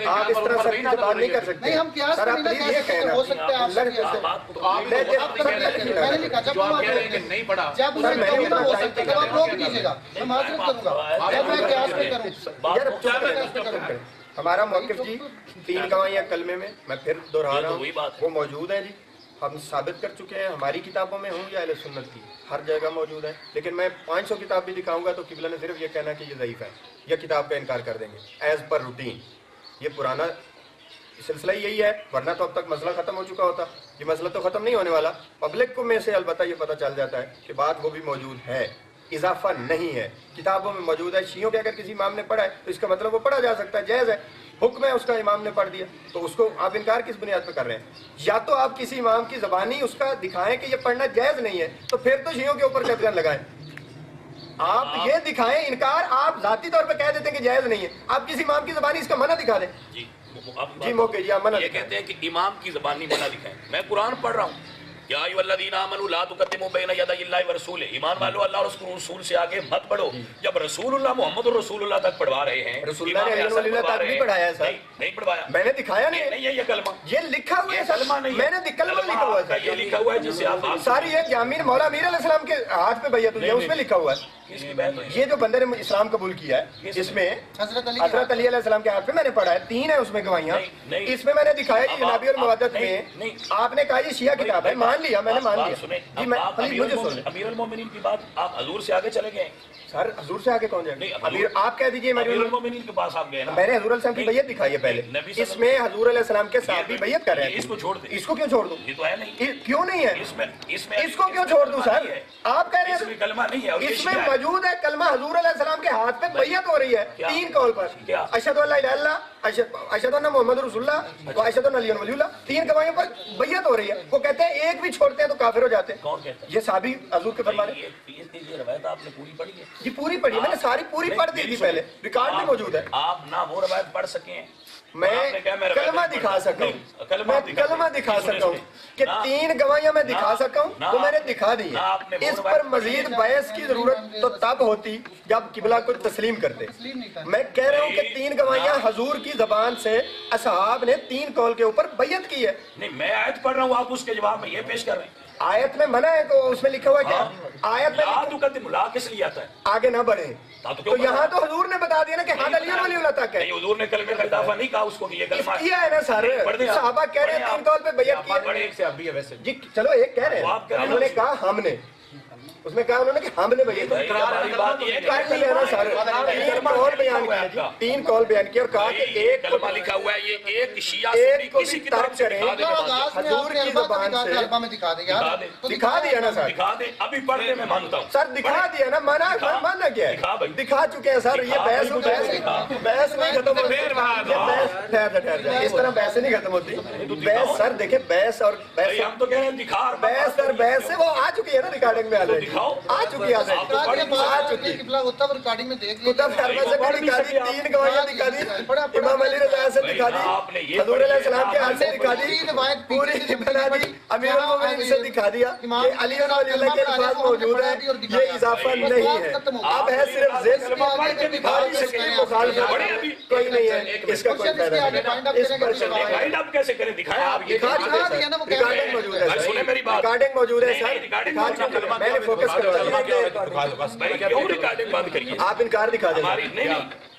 آپ اس طرح سر سے بات نہیں کر سکتے. نہیں، ہم قیاس سر آپ نہیں پلیز یہ کہنا ہو سکتا ہے آپ سے میں نے لکھا جب نہیں پڑھا. جب میں کہوں گا ہو سکتا ہے تب آپ روک دیجیے گا، میں معذرت کروں گا. جب میں قیاس پہ کروں ہمارا موقف جی 3 گواہیاں کلمے میں، میں پھر دوہرا رہا ہوں، وہ موجود ہیں جی. ہم ثابت کر چکے ہیں، ہماری کتابوں میں ہوں یا اہل سنت کی ہر جگہ موجود ہے. لیکن میں 500 کتاب بھی دکھاؤں گا تو قبلہ نے صرف یہ کہنا کہ یہ ضعیف ہے یا کتاب کا انکار کر دیں گے ایز پر روٹین. یہ پرانا سلسلہ یہی ہے، ورنہ تو اب تک مسئلہ ختم ہو چکا ہوتا. یہ مسئلہ تو ختم نہیں ہونے والا. پبلک کو میں سے البتہ یہ پتہ چل جاتا ہے کہ بات وہ بھی موجود ہے، اضافہ نہیں ہے، کتابوں میں موجود ہے. شیعوں کے اگر کسی امام نے پڑھا ہے تو اس کا مطلب وہ پڑھا جا سکتا ہے، جائز ہے. حکم ہے اس کا، امام نے پڑھ دیا تو اس کو آپ انکار کس بنیاد پہ کر رہے ہیں؟ یا تو آپ کسی امام کی زبانی اس کا دکھائیں کہ یہ پڑھنا جائز نہیں ہے، تو پھر تو شیعوں کے اوپر قدغن لگائیں. آپ یہ دکھائیں انکار، آپ ذاتی طور پہ کہہ دیتے ہیں کہ جائز نہیں ہے، آپ کسی امام کی زبانی اس کا منع دکھا دیں. جی موقع جی آپ منع یہ کہتے ہیں کہ امام کی زبانی منع دکھائیں. میں قرآن پڑھ رہا ہوں، یا ایھا الذین آمنوا لا تقدموا بین یدی اللہ ورسولہ. ایمان والو اللہ اور اس کے رسول سے آگے مت بڑھو. جب رسول اللہ محمد رسول اللہ تک پڑھوا رہے ہیں، رسول اللہ نے علی ولی اللہ تک نہیں پڑھایا ہے سر. نہیں پڑھوایا، میں نے دکھایا نہیں. نہیں ہے یہ کلمہ، یہ لکھا ہوا ہے سر. کلمہ نہیں ہے. میں نے کلمہ لکھا ہوا ہے. یہ لکھا ہوا ہے جس سے آپ ساری ایک جامین مولا امیر علیہ السلام کے ہاتھ پہ بیعت ہوئی ہے، اس میں لکھا ہوا ہے. کس کی بیعت ہوئی؟ یہ جو بندے نے اسلام قبول کیا ہے، اس میں حضرت حضرت علی علیہ السلام کے ہاتھ پہ میں نے پڑھا ہے. 3 ہے اس میں گواہیاں. نہیں. اس میں میں نے دکھایا کہ جنابی المودت میں آپ نے کہا یہ شیعہ کتاب ہے، مان مان لیا, میں نے مان بات لیا سنیں, جی. اب میں آپ پلیز مجھے سن لیں. امیر المومنین کی بات آپ حضور سے آگے چلے گئے. سر حضور سے آگے کون جائے نہیں, گا؟ امیر آپ کہہ دیجیے. امیر المومنین کے پاس آپ گئے نا. میں نے حضور علیہ السلام کی بیعت دکھائی ہے پہلے. اس میں حضور علیہ السلام کے صحابی بیعت کر رہے ہیں. اس کو چھوڑ دیں. اس کو کیوں چھوڑ دوں؟ یہ تو ہے نہیں. کیوں نہیں ہے؟ اس کو کیوں چھوڑ دوں سر؟ آپ کہہ رہے اس میں ہیں کلمہ نہیں ہے. اور اس میں موجود ہے کلمہ. حضور علیہ السلام کے ہاتھ پہ بیعت ہو رہی ہے 3 قول پر. اشہد ان لا الہ الا اللہ, اشہد ان محمد رسول اللہ, اشہد ان علی ولی اللہ. 3 گواہیوں پر بیعت ہو رہی ہے. وہ کہتے ہیں ایک بھی چھوڑتے ہیں تو کافر ہو جاتے ہیں. کون کہتا ہے؟ یہ صحابی حضور کے فرمان ہے. یہ روایت آپ نے پوری پڑھی ہے؟ جی پوری پڑھی, میں نے ساری پوری پڑھ دی تھی پہلے, ریکارڈ بھی موجود ہے. آپ نہ وہ روایت پڑھ سکیں. میں کلمہ دکھا سکتا ہوں, میں کلمہ دکھا سکتا ہوں کہ 3 گواہیاں میں دکھا سکتا ہوں, تو میں نے دکھا دی ہے. اس پر مزید بحث کی ضرورت تو تب ہوتی جب قبلہ کو تسلیم کرتے. میں کہہ رہا ہوں کہ 3 گواہیاں حضور کی زبان سے اصحاب نے 3 قول کے اوپر بیعت کی ہے. نہیں, میں آیت پڑھ رہا ہوں, آپ اس کے جواب میں یہ پیش کر رہے ہیں. آیت میں منع ہے تو اس میں لکھا ہوا ہے کیا؟ آیت میں لا تقدم, لا کس لیے آتا ہے؟ آگے نہ بڑھیں. تو یہاں تو حضور نے بتا دیا نا کہ ہاں علی ولی اللہ تک ہے. نہیں, حضور نے کلمے کا اضافہ نہیں کہا اس کو کہ یہ کلمہ ہے. کیا ہے نا سر, صحابہ کہہ رہے ہیں 3 قول پہ بیعت کی ہے. بڑے ایک سے اب بھی ہے ویسے. جی چلو ایک کہہ رہے ہیں, انہوں نے کہا ہم نے, اس میں کہا انہوں نے کہ ہم نے بیعت کی. ہماری بات یہ ہے کہ کر لیا نا سر, 3 قول بیان کیا جی, 3 قول بیان کیا اور کہا کہ ایک کلمہ لکھا ہوا ہے. یہ ایک شیعہ ایک کو کسی بھی کی طرف ترک سے کریں. حضور کی زبان سے البا میں دکھا دیں یار. دکھا دیا نا سر, دکھا دیں. ابھی پڑھنے میں مانتا ہوں سر دکھا دیا نا. مانا کیا ہے, دکھا چکے ہیں سر. یہ بحث نہیں ختم ہوتی. اس طرح بحث نہیں ختم ہوتی. بحث سر دیکھیں, بحث اور ہم تو کہہ رہے ہیں دکھا. بحث اور بحث سے وہ آ چکی ہے نا ریکارڈنگ میں. دکھاؤ, آ چکی ہے. ریکارڈنگ میں دیکھ لیں. 3 گواہیاں دکھا دی, امام علی رضا سے دکھا دی, حضور علیہ السلام کے ہاتھ سے دکھا دی, پوری بنا دی. امیر المومنین سے دکھا دیا کہ علی اور ولی اللہ کے الفاظ موجود ہیں, یہ اضافہ نہیں ہے. اب ہے صرف ذکر اور اس کی مخالفت کوئی نہیں ہے. اس کا کوئی فائدہ نہیں. اس پر فائنڈ اپ کیسے کریں؟ دکھایا آپ. یہ ریکارڈنگ موجود ہے سر, سنیں میری بات. ریکارڈنگ موجود ہے سر. میں نے فوکس کروا دیا. کیوں ریکارڈنگ بند کریے؟ آپ انکار دکھا دیں. ہماری نہیں,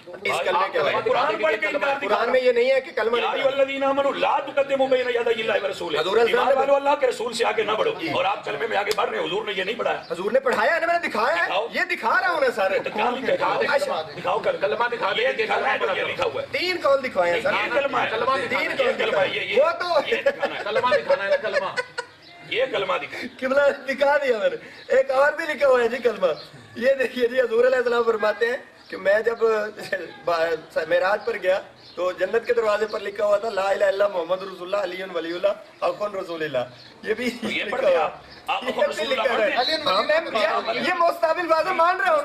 اس کلمے کے بارے میں قرآن پڑھ کے انکار دکھا. قرآن میں یہ نہیں ہے کہ کلمہ یا نہیں. ایھا الذین آمنوا لا تقدموا بین یدی اللہ ورسولہ. حضور علیہ السلام نے ایمان والو اللہ کے رسول سے آگے نہ بڑھو. اور آپ کلمے میں آگے بڑھ رہے ہیں, حضور نے یہ نہیں پڑھایا. حضور نے پڑھایا ہے نا, میں نے دکھایا ہے. یہ دکھا رہا ہوں نا سر. دکھاؤ کلمہ دکھا دے. یہ لکھا ہوا ہے. 3 قول دکھوائے ہیں سر. یہ کلمہ ہے. 3 قول دکھوائے. وہ تو کلمہ دکھانا ہے نا, کلمہ. یہ کلمہ دکھا. قبلہ دکھا دیا میں نے. ایک اور بھی لکھا ہوا ہے جی کلمہ. یہ دیکھیے جی, حضور علیہ السلام فرماتے ہیں کہ میں جب معراج پر گیا تو جنت کے دروازے پر لکھا ہوا تھا لا الہ الا اللہ محمد رسول اللہ علی ولی اللہ اخن رسول اللہ. یہ بھی لکھا ہوا. یہ مستقبل بازو مان رہے ہوں,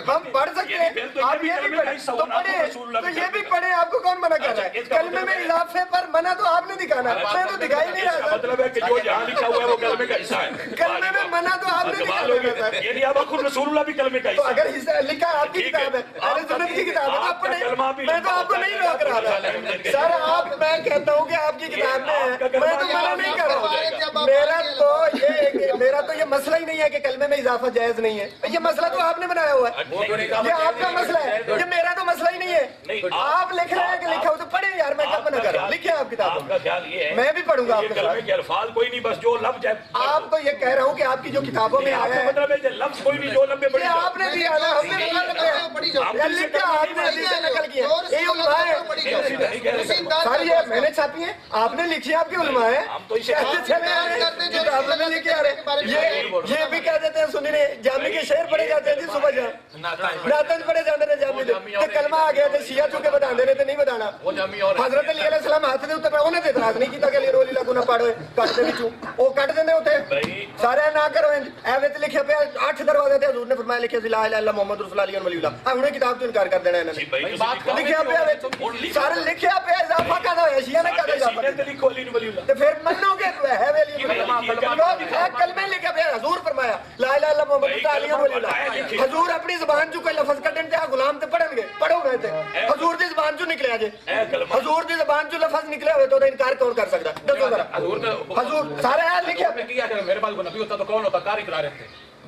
ہم پڑھ سکتے ہیں. آپ یہ بھی پڑھیں تو پڑھیں, تو یہ بھی پڑھیں. آپ کو کون منع کر رہا ہے؟ کلمے میں اضافے پر منع تو آپ نے دکھانا, میں تو دکھا ہی نہیں رہا. مطلب ہے کہ جو جہاں لکھا ہوا ہے وہ کلمے کا حصہ ہے. کلمے میں منع تو آپ نے دکھانا. یعنی اب اخن رسول اللہ بھی کلمے کا تو حصہ. اگر حصہ لکھا آپ کی کتاب ہے, اہل سنت کی کتاب ہے, آپ پڑھیں. میں تو آپ کو نہیں روک رہا تھا سر. آپ, میں کہتا ہوں کہ آپ کی کتاب میں ہے, میں تو منع نہیں کر رہا ہوں. میرا تو یہ مسئلہ ہی نہیں ہے کہ کلمے میں اضافہ جائز نہیں ہے. یہ مسئلہ تو آپ نے بنایا ہوا ہے, یہ آپ کا مسئلہ ہے, یہ میرا تو مسئلہ ہی نہیں ہے. آپ لکھ رہے ہیں کہ لکھا ہو تو پڑھیں یار, میں کب منع کر رہا ہوں. لکھیں آپ کتابوں میں, میں بھی پڑھوں گا آپ کے ساتھ. کلمے کے الفاظ کوئی نہیں, بس جو لفظ ہے. آپ تو یہ کہہ رہا ہوں کہ آپ کی جو کتابوں میں آیا ہے مطلب ہے لفظ کوئی نہیں, جو لمبے بڑے آپ نے دیا نا, ہم نے نقل کیا. یہ علماء ہے سر, یہ میں نے چھاپی ہے, آپ نے لکھی, آپ کی علماء ہے. یہ بھی کہہ دیتے ہیں سنی نے جامی کے شعر پڑھے جاتے ہیں جی, صبح جہاں ناتنج پڑھے جاتے ہیں جامی کے کلمہ آ گیا تھے. شیعہ چونکہ بتا دے رہے تھے, نہیں بتانا. حضرت علی علیہ السلام ہاتھ دے اتنے انہیں اعتراض نہیں کیتا کہ علی رولی لاگو نہ پڑھو, کٹ دے بچوں وہ کٹ دیں ہوتے سارے نہ کرو. ایویں لکھے پہ 8 دروازے تھے, حضور نے فرمایا لکھے لا الہ الا محمد رسول اللہ علی ولی اللہ. انہیں کتاب تو انکار کر دینا انہوں نے. لکھے پہ سارے لکھے پہ اضافہ کر دو ہے, شیعہ نے کر اضافہ تو پھر منو گے ہے کلمے لکھے پہ. حضور فرمایا لا الہ الا محمد رسول اللہ علی ولی اللہ. حضور اپنی زبان جو کوئی لفظ کٹن تے غلام تے پڑھن گے, پڑھو گئے تھے. حضور دی زبان جو نکلیا جے, حضور دی زبان جو لفظ نکلے ہوئے تو انکار کون کر سکتا؟ دسو ذرا. حضور سارے لکھے کیا میرے پاس نبی ہوتا تو کون ہوتا؟ کاری کرا رہے تھے.